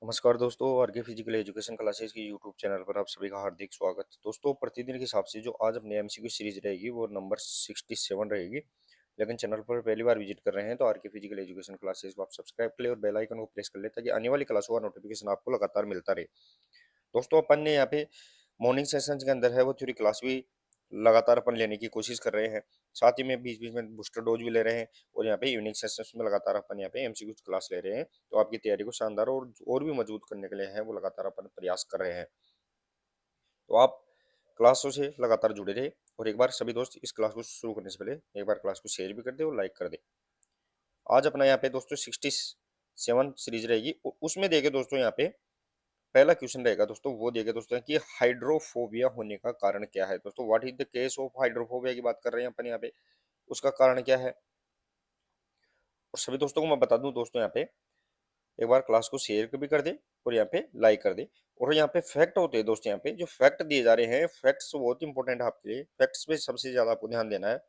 नमस्कार दोस्तों, R K physical education classes की यूट्यूब चैनल पर आप सभी का हार्दिक स्वागत। दोस्तों, प्रतिदिन के हिसाब से जो आज अपने एमसीक्यू सीरीज रहेगी वो नंबर 67 रहेगी। लेकिन चैनल पर पहली बार विजिट कर रहे हैं तो आरके फिजिकल एजुकेशन क्लासेस को आप सब्सक्राइब कर ले और बेल आइकन को प्रेस कर ले ताकि आने वाली क्लासों का नोटिफिकेशन आपको लगातार मिलता रहे। दोस्तों, अपन ने यहाँ पे मॉर्निंग सेशंस के अंदर है वो थ्योरी क्लास भी लगातार अपन लेने की कोशिश कर रहे हैं। साथ ही में बीच बीच में बूस्टर डोज भी ले रहे हैं और यहाँ पे इवनिंग सेशंस में लगातार अपन यहाँ पे एमसीक्यू क्लास ले रहे हैं। तो आपकी तैयारी को शानदार और भी मजबूत करने के लिए है वो लगातार अपन प्रयास कर रहे हैं। तो आप क्लासों से लगातार जुड़े रहे और एक बार सभी दोस्त इस क्लास को शुरू करने से पहले एक बार क्लास को शेयर भी कर दे और लाइक कर दे। आज अपना यहाँ पे दोस्तों 67 सीरीज रहेगी उसमें देखे दोस्तों यहाँ पे पहला क्वेश्चन रहेगा दोस्तों, वो देखे दोस्तों कि हाइड्रोफोबिया होने का कारण क्या है। दोस्तों, what is the case of hydrophobia की बात कर रहे हैं अपन यहाँ पे, उसका कारण क्या है। और सभी दोस्तों को मैं बता दूं दोस्तों, यहाँ पे एक बार क्लास को शेयर भी कर दे और यहाँ पे लाइक कर दे। और यहाँ पे फैक्ट होते हैं दोस्तों, यहाँ पे जो फैक्ट दिए जा रहे हैं फैक्ट्स बहुत इंपॉर्टेंट है आपके लिए। फैक्ट्स पे सबसे ज्यादा आपको ध्यान देना है।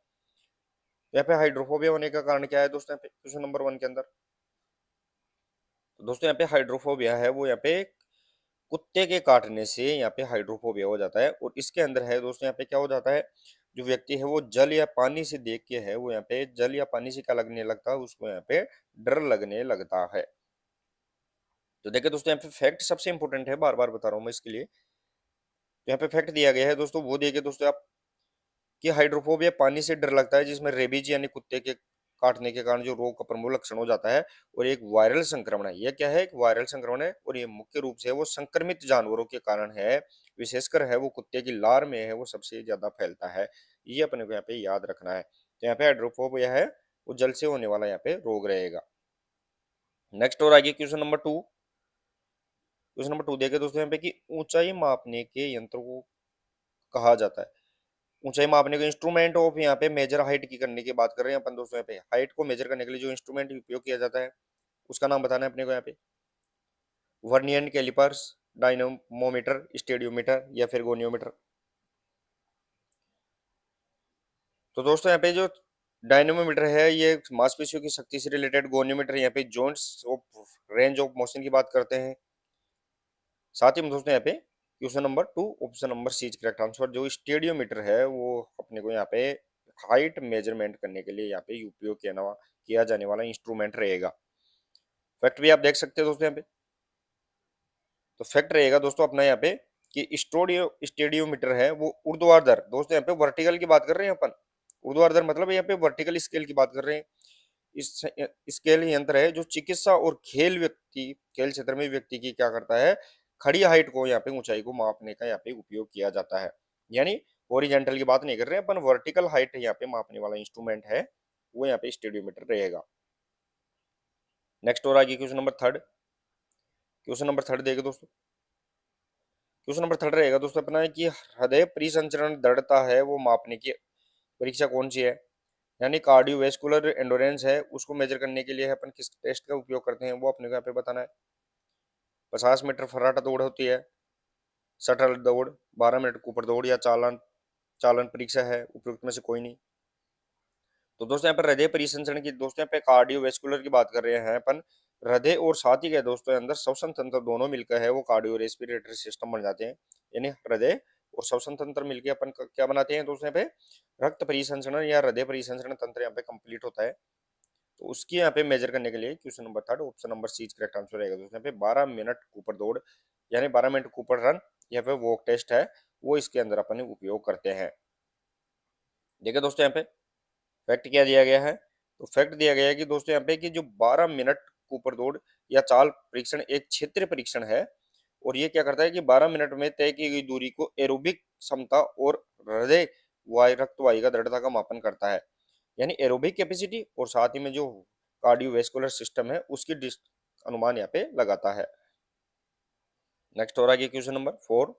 यहाँ पे हाइड्रोफोबिया होने का कारण क्या है दोस्तों, यहाँ पे क्वेश्चन नंबर 1 के अंदर। तो दोस्तों, यहाँ पे हाइड्रोफोबिया है वो यहाँ पे कुत्ते के काटने से यहाँ पे हाइड्रोफोबिया हो जाता है। और इसके अंदर है दोस्तों, यहाँ पे क्या हो जाता है, जो व्यक्ति है वो जल या पानी से देख के है वो यहाँ पे जल या पानी से क्या लगने लगता है, उसको यहाँ पे डर लगने लगता है। तो देखिए दोस्तों, यहाँ पे फैक्ट सबसे इंपॉर्टेंट है, बार बार बता रहा हूँ मैं इसके लिए। तो यहाँ पे फैक्ट दिया गया है दोस्तों, वो देखिए दोस्तों आप कि हाइड्रोफोबिया पानी से डर लगता है जिसमें रेबीज यानी कुत्ते के काटने के कारण जो रोग का प्रमुख लक्षण हो जाता है। और एक वायरल संक्रमण है, यह क्या है, एक वायरल संक्रमण है और ये मुख्य रूप से वो संक्रमित जानवरों के कारण है। विशेषकर है वो कुत्ते की लार में है वो सबसे ज्यादा फैलता है। ये अपने को यहाँ पे याद रखना है। तो यहाँ पे हाइड्रोफोबिया है वो जल से होने वाला यहाँ पे रोग रहेगा। नेक्स्ट और आगे क्वेश्चन नंबर 2। क्वेश्चन नंबर 2 देखे दोस्तों यहाँ पे कि ऊंचाई मापने के यंत्र को कहा जाता है। ऊंचाई मापने के इंस्ट्रूमेंट ऑफ यहाँ पे मेजर हाइट की करने की बात कर रहे हैं अपन दोस्तों। यहाँ पे हाइट को मेजर करने के लिए जो इंस्ट्रूमेंट उपयोग किया जाता है उसका नाम बताना है अपने को यहाँ पे। वर्नियर कैलिपर्स, डायनमोमीटर, स्टेडियोमीटर या फिर गोनियोमीटर। तो दोस्तों, यहाँ पे जो डायनमोमीटर है ये मांसपेशियों की शक्ति से रिलेटेड। गोनियोमीटर यहाँ पे joints of range of motion की बात करते हैं। साथ ही में दोस्तों यहाँ पे question number 2 option number C correct answer. जो स्टेडियोमीटर है वो अपने को यहाँ पे हाइट मेजरमेंट करने के लिए यहाँ पे उपयोग किया जाने वाला इंस्ट्रूमेंट रहेगा। फैक्ट भी आप देख सकते हैं दोस्तों यहाँ पे। तो फैक्ट रहेगा दोस्तों अपना यहाँ पे कि स्टेडियोमीटर है वो ऊर्ध्वाधर, दोस्तों यहाँ पे वर्टिकल की बात कर रहे हैं अपन। ऊर्ध्वाधर मतलब यहाँ पे वर्टिकल स्केल की बात कर रहे हैं। इस स्केल यंत्र है जो चिकित्सा और खेल क्षेत्र में व्यक्ति की क्या करता है, खड़ी हाइट को यहाँ पे ऊंचाई को मापने का यहाँ पे उपयोग किया जाता है। यानी ओरिजेंटल की बात नहीं कर रहे हैं अपन, वर्टिकल हाइट यहाँ पे मापने वाला इंस्ट्रूमेंट है वो यहाँ पे स्टेडियोमीटर रहेगा। नेक्स्ट और आगे क्वेश्चन नंबर 3। क्वेश्चन नंबर 3 देगा दोस्तों। क्वेश्चन नंबर 3 रहेगा दोस्तों अपना है कि हृदय परिसंचरण दृढ़ता है वो मापने की परीक्षा कौन सी है। यानी कार्डियोवैस्कुलर एंडोरेंस है उसको मेजर करने के लिए अपन किस टेस्ट का उपयोग करते हैं वो अपने को यहाँ पे बताना है। 50 मीटर फर्राटा दौड़ होती है, शटल दौड़, 12 मिनट कूपर दौड़ या चालन चालन परीक्षा है, उपयुक्त में से कोई नहीं। तो दोस्तों यहाँ पर हृदय परिसंचरण की, दोस्तों यहाँ पे कार्डियोवैस्कुलर की बात कर रहे हैं अपन। हृदय और साथ ही के दोस्तों अंदर श्वसन तंत्र दोनों मिलकर है वो कार्डियो रेस्पिरेटरी सिस्टम बन जाते हैं। यानी हृदय और श्वसन तंत्र मिलकर अपन क्या बनाते हैं दोस्तों, यहाँ पे रक्त परिसंचरण या हृदय परिसंचरण तंत्र यहाँ पे कंप्लीट होता है। तो उसकी यहाँ पे मेजर करने के लिए question number 3 option number C correct answer रहेगा दोस्तों। यहाँ पे 12 मिनट कूपर दौड़ यानी 12 मिनट कूपर रन या फिर वॉक टेस्ट है वो इसके अंदर अपन उपयोग करते हैं। देखिए दोस्तों, यहाँ पे फैक्ट क्या दिया गया है। तो फैक्ट दिया गया है कि दोस्तों यहाँ पे कि जो 12 मिनट कूपर दौड़ या चाल परीक्षण एक क्षेत्रीय परीक्षण है। और ये क्या करता है कि 12 मिनट में तय की गई दूरी को एरोबिक क्षमता और हृदय रक्त वाहिका दृढ़ता का मापन करता है। यानी एरोबिक कैपेसिटी और साथ ही में जो कार्डियोवैस्कुलर सिस्टम है उसकी अनुमान यहाँ पे लगाता है। नेक्स्ट और आगे क्वेश्चन नंबर 4।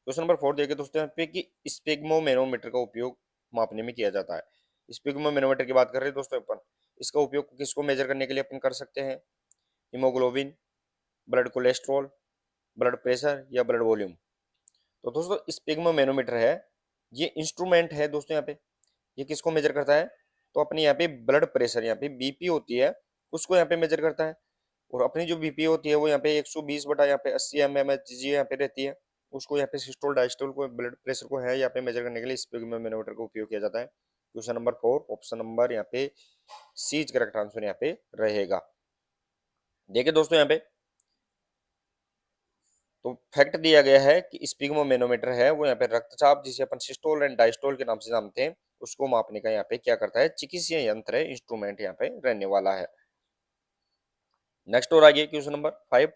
क्वेश्चन नंबर 4 देखिए दोस्तों यहाँ पे कि स्पेग्मोमेनोमीटर का उपयोग मापने में किया जाता है। स्पेग्मोमेनोमीटर की बात कर रहे हैं दोस्तों अपन। इसका उपयोग किसको मेजर करने के लिए अपन कर सकते हैं, haemoglobin, blood cholesterol, blood pressure या ब्लड वॉल्यूम। तो दोस्तों स्पेग्मोमेनोमीटर है ये इंस्ट्रूमेंट है दोस्तों यहाँ पे। ये किसको मेजर करता है, तो अपने यहाँ पे ब्लड प्रेशर यहाँ पे बीपी होती है उसको यहाँ पे मेजर करता है। और अपनी जो बीपी होती है वो यहाँ पे 120 बटा यहाँ पे 80 mmHg यहाँ पे रहती है। उसको यहाँ पे सिस्टोल डायस्टोल को ब्लड प्रेशर को है यहाँ पे मेजर करने के लिए स्पिगमोमीटर का उपयोग किया जाता है। क्वेश्चन नंबर 4 ऑप्शन नंबर यहाँ पे सी करेक्ट आंसर यहाँ पे रहेगा। देखिए दोस्तों यहाँ पे तो फैक्ट दिया गया है कि स्पिगमोमेनोमीटर है वो यहाँ पे रक्तचाप जिसे अपन सिस्टोल एंड डायस्टोल के नाम से जानते हैं उसको मापने का यहाँ पे क्या करता है चिकित्सीय यंत्र है, इंस्ट्रूमेंट यहाँ पे रहने वाला है। नेक्स्ट और आगे क्वेश्चन नंबर 5।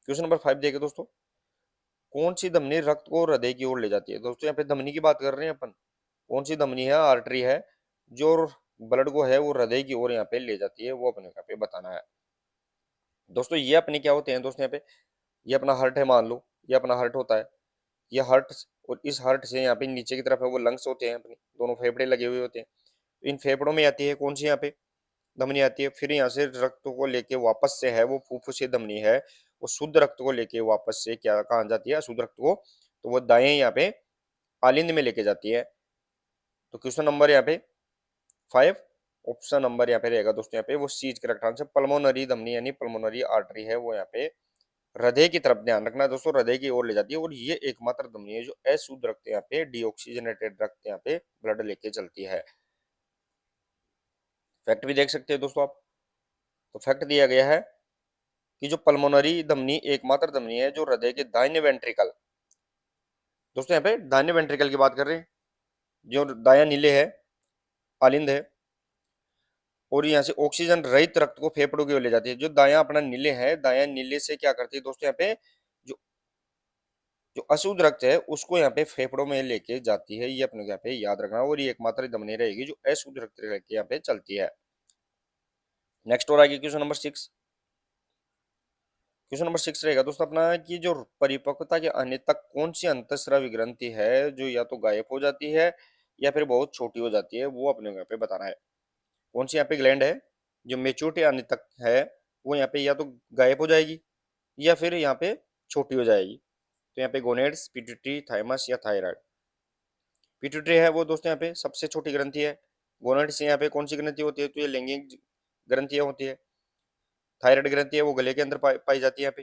क्वेश्चन नंबर 5 देखिए दोस्तों, कौन सी धमनी रक्त को हृदय की ओर ले जाती है? दोस्तों यहाँ पे धमनी की बात कर रहे हैं अपन। कौन सी धमनी है, आर्टरी है जो ब्लड को है वो हृदय की ओर यहाँ पे ले जाती है, वो अपने यहाँ पे बताना है। दोस्तों ये अपने क्या होते हैं दोस्तों यहाँ पे, ये अपना हार्ट है मान लो, ये अपना हार्ट होता है, ये हार्ट और इस हार्ट से यहाँ पे नीचे की तरफ है वो लंग्स होते हैं, अपने दोनों फेफड़े लगे हुए होते हैं। तो इन फेफड़ों में आती है कौन सी यहाँ पे धमनी आती है, फिर यहाँ से रक्त को लेके वापस से है वो फुफ्फुसी धमनी है वो शुद्ध रक्त को लेके वापस से क्या कहाँ जाती है, शुद्ध रक्त को तो वो दाएं यहाँ पे आलिंद में लेके जाती है। तो क्वेश्चन नंबर यहाँ पे 5 ऑप्शन नंबर यहाँ पे रहेगा दोस्तों, यहाँ पे वो सी करेक्ट आंसर पल्मोनरी धमनी यानी पल्मोनरी आर्टरी है वो यहाँ पे हृदय की तरफ ध्यान रखना है दोस्तों, हृदय की ओर ले जाती है और ये एकमात्र धमनी है जो अशुद्ध रक्त यहाँ पे डीऑक्सीजनेटेड रक्त यहाँ पे ब्लड लेके चलती है। फैक्ट भी देख सकते हैं दोस्तों आप। तो फैक्ट दिया गया है कि जो पल्मोनरी धमनी एकमात्र धमनी है जो हृदय के दाहिने वेंट्रिकल, दोस्तों यहाँ पे दाहिने वेंट्रिकल की बात कर रहे हैं, जो दाया नीले है आलिंद है और यहाँ से ऑक्सीजन रहित रक्त को फेफड़ों की ओर ले जाती है। जो दाया अपना नीले है, दाया नीले से क्या करती है दोस्तों यहाँ पे जो जो अशुद्ध रक्त है उसको यहाँ पे फेफड़ों में लेके जाती है, ये अपने यहाँ पे याद रखना और ये एकमात्र धमनी रहेगी जो अशुद्ध रक्त लेके यहाँ पे चलती है। नेक्स्ट और आगे क्वेश्चन नंबर 6। क्वेश्चन नंबर 6 रहेगा दोस्तों अपना कि जो परिपक्वता के आने तक कौन सी अंतःस्रावी ग्रंथि है जो या तो गायब हो जाती है या फिर बहुत छोटी हो जाती है, वो अपने यहाँ पे बताना है। कौन सी यहाँ पे ग्लैंड है जो मेच्योरिटी आने तक है वो यहाँ पे या तो गायब हो जाएगी या फिर यहाँ पे छोटी हो जाएगी। तो यहाँ पे गोनेड्स, पिट्यूटरी, थाइमस या थायराइड। पिट्यूटरी है वो दोस्तों यहाँ पे सबसे छोटी ग्रंथि है। गोनेड्स यहाँ पे कौन सी ग्रंथि होती है, तो ये लैंगिक ग्रंथियां होती है। थायराइड ग्रंथि है वो गले के अंदर पाई जाती है यहाँ पे।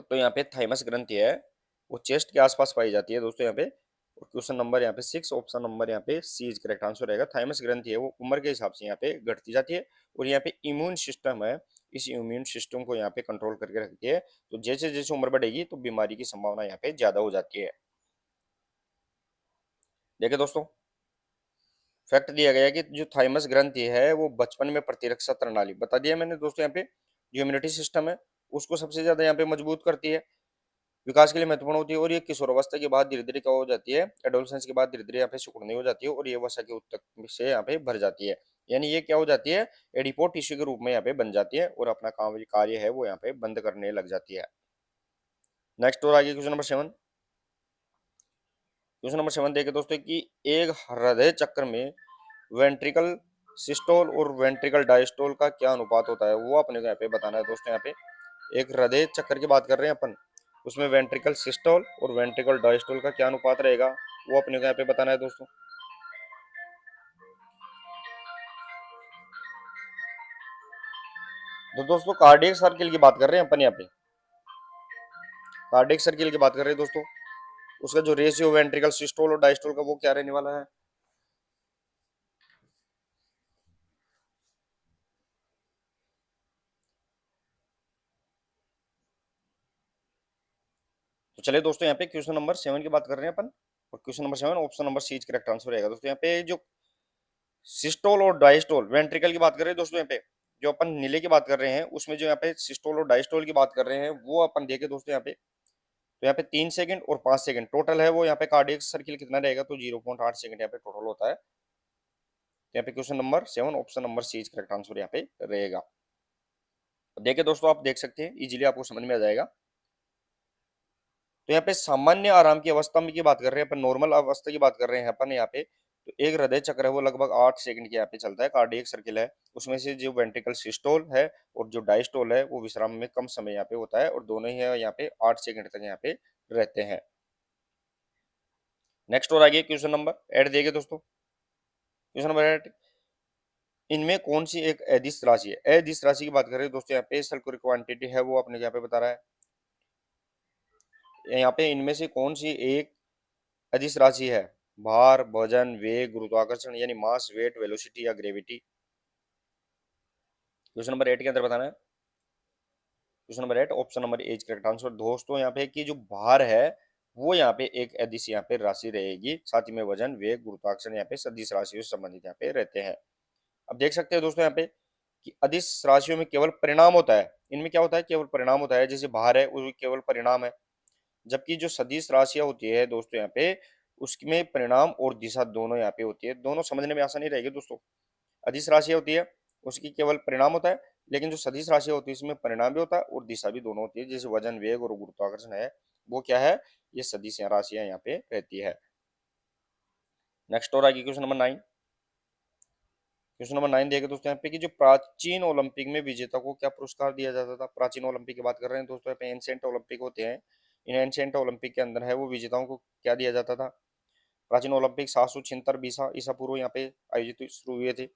तो यहाँ पे थाइमस ग्रंथि है वो चेस्ट के आसपास पाई जाती है दोस्तों यहाँ पे। और क्वेश्चन नंबर यहाँ पे 6 ऑप्शन नंबर यहाँ पे सी इज करेक्ट आंसर रहेगा। थाइमस ग्रंथि है वो उम्र के हिसाब से यहाँ पे घटती जाती है और यहाँ पे इम्यून सिस्टम है, इस इम्यून सिस्टम को यहाँ पे कंट्रोल करके रखती है। तो जैसे जैसे उम्र बढ़ेगी तो बीमारी की संभावना यहाँ पे ज्यादा हो जाती है। देखिए दोस्तों फैक्ट दिया गया है कि जो थाइमस ग्रंथि है वो बचपन में प्रतिरक्षा प्रणाली बता दिया मैंने दोस्तों यहाँ पे, जो इम्यूनिटी सिस्टम है उसको सबसे ज्यादा यहाँ पे मजबूत करती है, विकास के लिए महत्वपूर्ण होती है और ये किशोरावस्था के बाद धीरे धीरे क्या हो जाती है, एडोलसेंस के बाद धीरे धीरे यहाँ पे सिकुड़नी हो जाती है और ये वसा के उत्तक से यहाँ पे भर जाती है। यानी ये क्या हो जाती है, एडिपो टिश्यू के रूप में यहाँ पे बन जाती है और अपना काम कार्य है वो यहाँ पे बंद करने लग जाती है। नेक्स्ट और आगे क्वेश्चन नंबर 7। क्वेश्चन नंबर 7 देखे दोस्तों कि एक हृदय चक्र में वेंट्रिकल सिस्टोल और वेंट्रिकल डायस्टोल का क्या अनुपात होता है, वो अपने को यहाँ पे बताना है दोस्तों। यहाँ पे एक हृदय चक्कर की बात कर रहे हैं अपन, उसमें वेंट्रिकल सिस्टोल और वेंट्रिकल डायस्टोल का क्या अनुपात रहेगा, वो अपने को यहाँ पे बताना है दोस्तों। तो दोस्तों कार्डियक सर्किल की बात कर रहे हैं अपन यहाँ पे, कार्डियक सर्किल की बात कर रहे हैं दोस्तों। उसका जो रेशियो वेंट्रिकल सिस्टोल और डायस्टोल का वो क्या रहने वाला है। तो चलिए दोस्तों यहाँ पे क्वेश्चन नंबर 7 की बात कर रहे हैं अपन और question number 7 option number C correct answer रहेगा दोस्तों। यहाँ पे जो सिस्टोल और डायस्टोल वेंट्रिकल की बात कर रहे हैं दोस्तों, यहाँ पे जो अपन नीले की बात कर रहे हैं उसमें जो यहाँ पे सिस्टोल और डायस्टोल की बात कर रहे हैं वो अपन देखे दोस्तों यहाँ पे। तो यहाँ पे 3 सेकंड और 5 सेकंड टोटल है वो, यहाँ पे कार्डियक सर्किल कितना रहेगा तो 0.8 सेकंड यहाँ पे टोटल होता है। तो यहाँ पे question number 7 option number C correct answer यहाँ पे रहेगा। देखिए दोस्तों आप देख सकते हैं इजीली आपको समझ में आ जाएगा। तो यहाँ पे सामान्य आराम की अवस्था में की बात कर रहे हैं अपन, नॉर्मल अवस्था की बात कर रहे हैं अपन यहाँ पे। तो एक हृदय चक्र है वो लगभग 8 सेकंड के यहाँ पे चलता है, कार्डियक सर्किल है उसमें से जो वेंट्रिकल सिस्टोल है और जो डायस्टोल है वो विश्राम में कम समय यहाँ पे होता है और दोनों ही यहाँ पे 8 सेकंड तक यहाँ पे रहते हैं। नेक्स्ट और आगे क्वेश्चन नंबर 8 देखिए दोस्तों। क्वेश्चन नंबर 8, इनमें कौन सी एक अदिश राशि है? अदिश राशि की बात करें दोस्तों, यहाँ पे सर्कुलर क्वांटिटी है वो अपने यहाँ पे बता रहा है। यहाँ पे इनमें से कौन सी एक अदिश राशि है? भार, वजन, वेग, गुरुत्वाकर्षण यानी मास, वेट, वेलोसिटी या ग्रेविटी। क्वेश्चन नंबर 8 के अंदर बताना है। Question number 8 option number A correct answer. दोस्तों यहाँ पे कि जो भार है वो यहाँ पे एक अदिश यहाँ पे राशि रहेगी। साथ ही में वजन, वेग, गुरुत्वाकर्षण यहाँ पे सदिश राशियों से संबंधित यहाँ पे रहते हैं। अब देख सकते हैं दोस्तों यहाँ पे कि अदिश राशियों में केवल परिणाम होता है। इनमें क्या होता है? केवल परिणाम होता है। जैसे भार है वो केवल परिणाम है, जबकि जो सदिश राशियां होती है दोस्तों यहाँ पे उसमें परिणाम और दिशा दोनों यहाँ पे होती है। दोनों समझने में आसानी रहेगी दोस्तों। अदिश राशियां होती है उसकी केवल परिणाम होता है, लेकिन जो सदिश राशियां होती है इसमें परिणाम भी होता है और दिशा भी दोनों होती है। जैसे वजन, वेग और गुरुत्वाकर्षण है वो क्या है? ये सदिश राशियां यहाँ पे रहती है। नेक्स्ट और आगे क्वेश्चन नंबर 9। क्वेश्चन नंबर 9 देखे दोस्तों यहाँ पे कि जो प्राचीन ओलंपिक में विजेता को क्या पुरस्कार दिया जाता था? प्राचीन ओलंपिक की बात कर रहे हैं दोस्तों। यहाँ पे एंशिएंट ओलंपिक होते हैं, इन एंशिएंट ओलंपिक के अंदर है वो विजेताओं को क्या दिया जाता था? प्राचीन ओलंपिक 776 बीसा ईसा पूर्व यहाँ पे आयोजित शुरू हुए थे।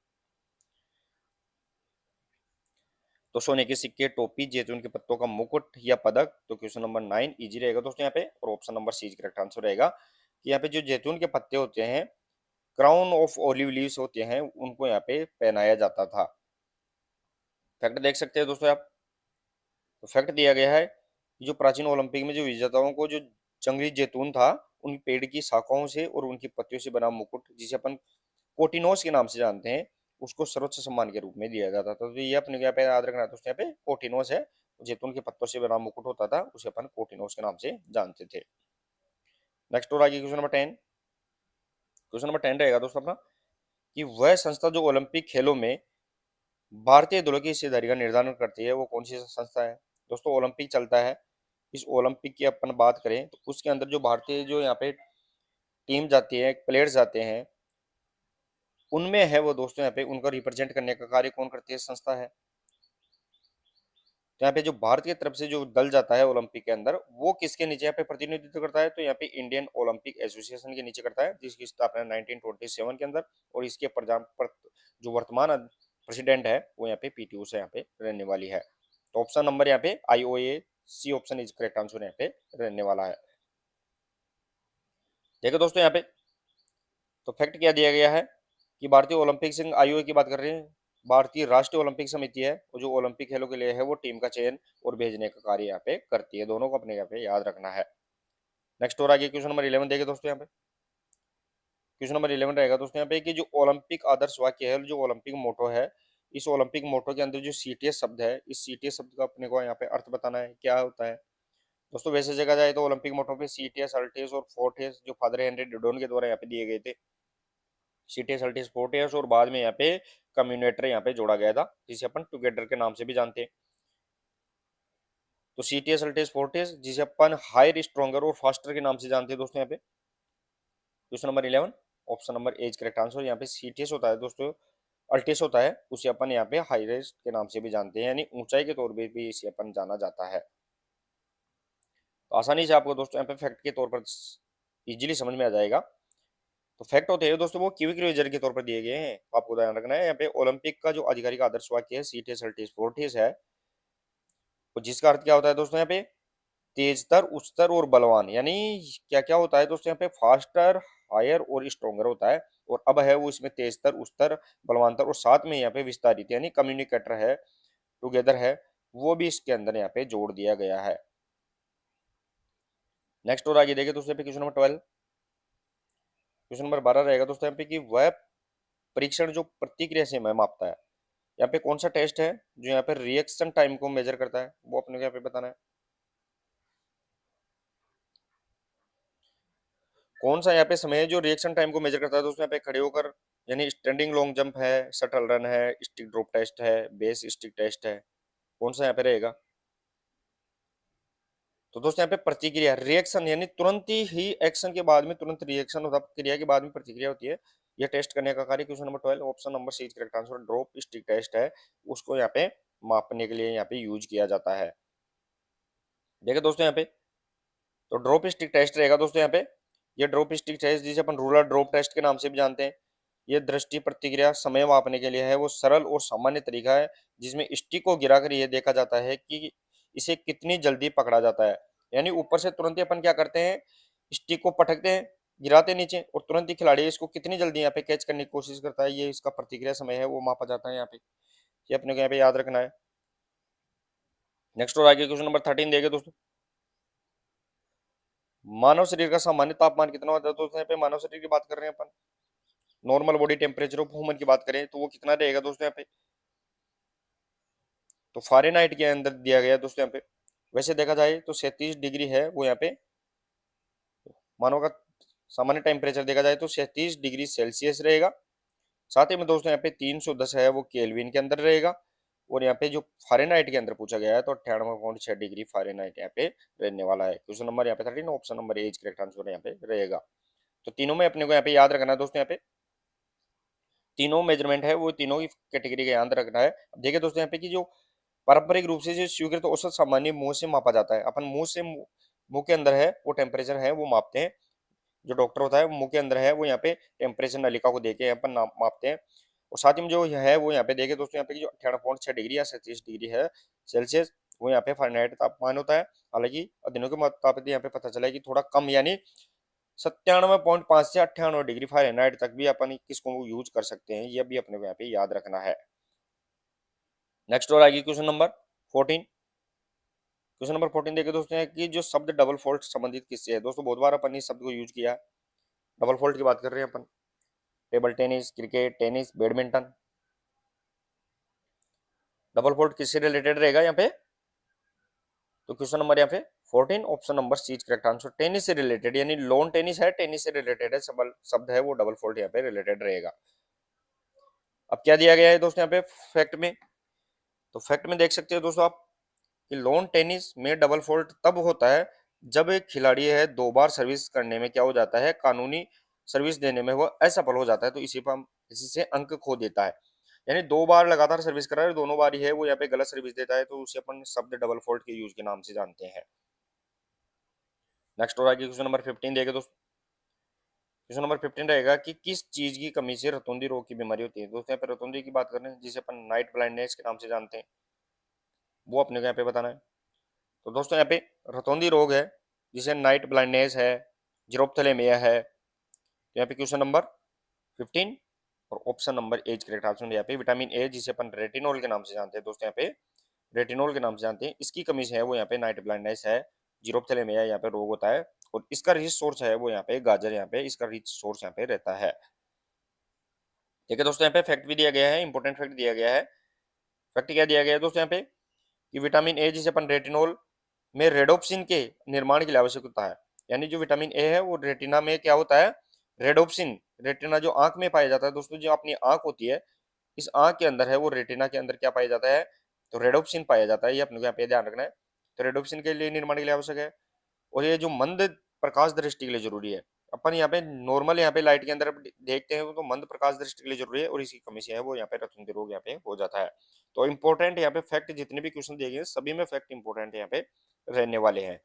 तो सोने के सिक्के, टोपी, जैतून के पत्तों का मुकुट या पदक। तो क्वेश्चन नंबर 9 इजी रहेगा दोस्तों यहाँ पे, और option number C correct answer रहेगा कि यहाँ पे जो जैतून के पत्ते होते हैं, क्राउन ऑफ ओलिव लीव्स होते हैं, उनको यहाँ पे पहनाया जाता था। फैक्ट देख सकते हैं दोस्तों आप। तो फैक्ट दिया गया है कि जो प्राचीन ओलंपिक में जो विजेताओं को जो जंगली जैतून था उन पेड़ की शाखाओं से और उनकी पत्तियों से बना मुकुट, जिसे अपन कोटिनोस के नाम से जानते हैं, उसको सर्वोच्च सम्मान के रूप में दिया जाता था। तो ये अपने यहाँ पे याद रखना है दोस्तों। यहाँ पे कोटिनोस है, जैतून के पत्तों से बना मुकुट होता था, उसे अपन कोटिनोस के नाम से जानते थे। नेक्स्ट और आगे क्वेश्चन नंबर 10। क्वेश्चन नंबर 10 रहेगा दोस्तों अपना कि वह संस्था जो ओलंपिक खेलों में भारतीय दलों की हिस्सेदारी का निर्धारण करती है वो कौन सी संस्था है? दोस्तों ओलंपिक चलता है, इस ओलंपिक की अपन बात करें तो उसके अंदर जो भारतीय जो यहाँ पे टीम जाती है, प्लेयर्स जाते हैं, उनमें है वो दोस्तों यहाँ पे उनको रिप्रेजेंट करने का कार्य कौन करती है? संस्था है। तो यहाँ पे जो भारत की तरफ से जो दल जाता है ओलंपिक के अंदर वो किसके नीचे यहाँ पे प्रतिनिधित्व करता है? तो यहाँ पे इंडियन ओलंपिक एसोसिएशन के नीचे करता है, जिसकी स्थापना 1927 के अंदर। और इसके जो वर्तमान प्रेसिडेंट है वो यहाँ पे पीटी उषा यहाँ पे रहने वाली है। तो ऑप्शन नंबर यहाँ पे IOA C option is correct answer यहाँ पे रहने वाला है। देखो दोस्तों यहाँ पे तो फैक्ट क्या दिया गया है कि भारतीय ओलंपिक संघ IOA की बात कर रहे हैं, भारतीय राष्ट्रीय ओलंपिक समिति है वो जो ओलंपिक खेलों के लिए है वो टीम का चयन और भेजने का कार्य यहाँ पे करती है। दोनों को अपने यहाँ पे याद रखना है। नेक्स्ट और आगे क्वेश्चन नंबर 11 देखे दोस्तों यहाँ पे। क्वेश्चन नंबर 11 रहेगा दोस्तों यहाँ पे कि जो ओलंपिक आदर्श वाक्य है, जो ओलंपिक मोटो है, इस ओलंपिक मोटो के अंदर जो CTS शब्द है, इस CTS शब्द का अपने को यहाँ पे अर्थ बताना है, क्या होता है? दोस्तों वैसे जगह जाए तो ओलंपिक मोटो पे CTS, अल्टेस और फोर्टेस जो फादर हेनरी डिडोन के द्वारा यहाँ पे दिए गए थे, CTS, अल्टेस, फोर्टेस, और बाद में यहाँ पे कम्युनेटर यहाँ पे जोड़ा गया था, जिसे अपन टुगेदर के नाम से भी जानते हैं। तो CTS, अल्टेस, फोर्टेस जिसे अपन हायर, स्ट्रॉन्गर और फास्टर के नाम से जानते हैं दोस्तों यहाँ पे। Question number 11 option number A's correct answer. यहाँ पे CTS होता है दोस्तों, अल्टेस होता है, उसे अपन यहाँ पे हाईएस्ट के नाम से भी जानते हैं, यानी ऊंचाई के तौर पे भी इसे अपन जाना जाता है। तो आसानी से आपको दोस्तों यहाँ पे फैक्ट के तौर पर इजीली समझ में आ जाएगा। तो फैक्ट होते हैं दोस्तों वो क्यूबिक मीटर के तौर पर दिए गए हैं, तो आपको ध्यान रखना है। यहाँ पे ओलंपिक का जो आधिकारिक आदर्श वाक्य है CTS, अल्टेस, फोर्टेस है, और जिसका अर्थ क्या होता है दोस्तों यहाँ पे? तेजतर, उच्चतर और बलवान, यानी क्या क्या होता है दोस्तों यहाँ पे? फास्टर, हायर और स्ट्रोंगर होता है। और अब है वो इसमें तेजतर, उच्चतर, बलवानतर और साथ में यहाँ पे विस्तारित यानी कम्युनिकेटर है, टुगेदर है, वो भी इसके अंदर यहाँ पे जोड़ दिया गया है। नेक्स्ट और आगे देखे दोस्तों यहाँ पे क्वेश्चन नंबर 12। क्वेश्चन नंबर 12 रहेगा दोस्तों यहाँ पे कि वह परीक्षण जो प्रतिक्रिया से मापता है, यहाँ पे कौन सा टेस्ट है जो यहाँ पे रिएक्शन टाइम को मेजर करता है, वो अपने को यहाँ पे बताना है। कौन सा यहाँ पे समय है जो रिएक्शन टाइम को मेजर करता है दोस्तों? यहाँ पे खड़े होकर, यानी स्टैंडिंग लॉन्ग जंप है, शटल रन है, स्टिक ड्रॉप टेस्ट है, बेस स्टिक टेस्ट है, कौन सा यहाँ पे रहेगा? तो दोस्तों यहाँ पे प्रतिक्रिया, रिएक्शन, यानी तुरंत ही एक्शन के बाद में तुरंत रिएक्शन होता है, क्रिया के बाद में प्रतिक्रिया होती है, यह टेस्ट करने का कार्य question number 12 option number C correct answer. Drop stick test है, उसको यहाँ पे मापने के लिए यहाँ पे यूज किया जाता है। देखिए दोस्तों यहाँ पे तो ड्रॉप स्टिक टेस्ट रहेगा दोस्तों यहाँ पे। ये ड्रॉप स्टिक टेस्ट जिसे अपन रूलर ड्रॉप टेस्ट के नाम से भी जानते हैं, ये दृष्टि प्रतिक्रिया समय मापने के लिए है, वो सरल और सामान्य तरीका है जिसमें स्टिक को गिराकर ये देखा जाता है कि इसे कितनी जल्दी पकड़ा जाता है। यानी ऊपर से तुरंत ही अपन क्या करते हैं, स्टिक को पटकते हैं, गिराते हैं नीचे और तुरंत ही खिलाड़ी इसको कितनी जल्दी यहाँ पे कैच करने की कोशिश करता है, ये इसका प्रतिक्रिया समय है वो मापा जाता है यहाँ पे। ये अपने को यहाँ पे याद रखना है। नेक्स्ट और आगे क्वेश्चन नंबर 13 देखे दोस्तों। मानव शरीर का सामान्य तापमान कितना होता है? दोस्तों यहाँ पे मानव शरीर की बात कर रहे हैं अपन। Normal body temperature of human की बात करें तो वो कितना रहेगा दोस्तों यहाँ पे? तो फ़ारेनहाइट के अंदर दिया गया है दोस्तों यहाँ पे। वैसे देखा जाए तो 37 डिग्री है वो यहाँ पे मानव का सामान्य टेम्परेचर देखा जाए तो 37 डिग्री सेल्सियस रहेगा। साथ ही में दोस्तों यहाँ पे 310 है वो केल्विन के अंदर रहेगा। और यहाँ पे जो फ़ारेनहाइट के अंदर पूछा गया है तो 98.6 डिग्री फ़ारेनहाइट यहाँ पे रहने वाला है। क्वेश्चन नंबर यहाँ पे 13, option number A correct answer यहाँ पे रहेगा। तो तीनों में अपने को यहाँ पे याद रखना है दोस्तों, यहाँ पे तीनों मेजरमेंट है वो तीनों की कैटेगरी का याद रखना है। अब देखिए दोस्तों यहाँ पे कि जो पारंपरिक रूप से जो स्वीकृत औसत सामान्य मुंह से मापा जाता है, अपन मुंह से मुंह के अंदर है वो टेम्परेचर है वो मापते हैं। जो डॉक्टर होता है वो मुंह के अंदर है वो यहाँ पे टेम्परेचर नलिका को देके अपन मापते हैं। और साथ ही में जो है वो यहाँ पे देखे दोस्तों, यहाँ पे जो 98.6 डिग्री या 37 डिग्री है सेल्सियस वो यहाँ पे फ़ारेनहाइट तापमान होता है। हालांकि अध्ययनों के मुताबिक यहाँ पे पता चला है कि थोड़ा कम यानी 97.5 से 98 डिग्री फ़ारेनहाइट तक भी अपन किसको यूज कर सकते हैं, ये भी अपने को यहाँ पे याद रखना है। नेक्स्ट और आगे क्वेश्चन नंबर 14। क्वेश्चन नंबर 14 देखे दोस्तों हैं कि जो शब्द डबल फॉल्ट संबंधित किससे है? दोस्तों बहुत बार अपन इस शब्द को यूज किया है। डबल फॉल्ट की बात कर रहे हैं अपन। Table tennis, cricket, tennis, badminton. Double fault किससे रिलेटेड रहेगा यहाँ पे? तो क्वेश्चन नंबर यहाँ पे 14 option number C correct answer. Tennis से रिलेटेड यानी लॉन टेनिस है, टेनिस से रिलेटेड है, शब्द है वो डबल फॉल्ट यहाँ पे रिलेटेड रहेगा। अब क्या दिया गया है दोस्तों यहाँ पे फैक्ट में? तो फैक्ट में देख सकते हो दोस्तों आप कि लॉन टेनिस में डबल फॉल्ट तब होता है जब एक खिलाड़ी है 2 बार सर्विस करने में क्या हो जाता है, कानूनी सर्विस देने में वो असफल हो जाता है, तो इसी पर हम इसी से अंक खो देता है। यानी 2 बार लगातार सर्विस कर रहा है, दोनों बार ही है वो यहाँ पे गलत सर्विस देता है, तो उसे अपन शब्द डबल फॉल्ट के यूज के नाम से जानते हैं। नेक्स्ट और आगे क्वेश्चन नंबर 15 देखे दोस्तों। क्वेश्चन नंबर 15 रहेगा कि किस चीज की कमी से रतौंधी रोग की बीमारी होती है? दोस्तों यहाँ पे रतौंधी की बात कर रहे हैं जिसे अपन नाइट ब्लाइंडनेस के नाम से जानते हैं, वो अपने को यहाँ पे बताना है। तो दोस्तों यहाँ पे रतौंधी रोग है जिसे नाइट ब्लाइंडनेस है, जीरोप्थेलेमिया है। तो यहाँ पे क्वेश्चन नंबर 15 और option number A correct answer. यहाँ पे विटामिन ए जिसे अपन रेटिनॉल के नाम से जानते हैं दोस्तों, यहाँ पे रेटिनॉल के नाम से जानते हैं, इसकी कमी से है वो यहाँ पे नाइट ब्लाइंडनेस है, जीरोप्थेलेमिया यहाँ पे रोग होता है। और इसका रिच सोर्स है वो यहाँ पे गाजर, यहाँ पे इसका रिच सोर्स यहाँ पे रहता है। ठीक है दोस्तों, यहाँ पे फैक्ट भी दिया गया है, इंपॉर्टेंट फैक्ट दिया गया है। फैक्ट क्या दिया गया है दोस्तों यहाँ पे कि विटामिन ए जिसे अपन रेटिनॉल में रेडोप्सिन के निर्माण के लिए आवश्यक होता है। यानी जो विटामिन ए है वो रेटिना में क्या होता है, रेडोप्सिन। रेटिना जो आंख में पाया जाता है दोस्तों, जो अपनी आंख होती है इस आंख के अंदर है वो रेटिना के अंदर क्या पाया जाता है, तो रेडोप्सिन पाया जाता है, ये अपने को यहाँ पे ध्यान रखना है। तो रेडोप्सिन के लिए निर्माण के लिए आवश्यक है और ये जो मंद प्रकाश दृष्टि के लिए जरूरी है। अपन यहाँ पे नॉर्मल यहाँ पे लाइट के अंदर देखते हैं तो मंद प्रकाश दृष्टि के लिए जरूरी है और इसकी कमी से है वो यहाँ पे रतौंधी रोग यहाँ पे हो जाता है। तो इंपॉर्टेंट यहाँ पे फैक्ट जितने भी क्वेश्चन दिए गए सभी में फैक्ट इंपॉर्टेंट यहाँ पे रहने वाले हैं।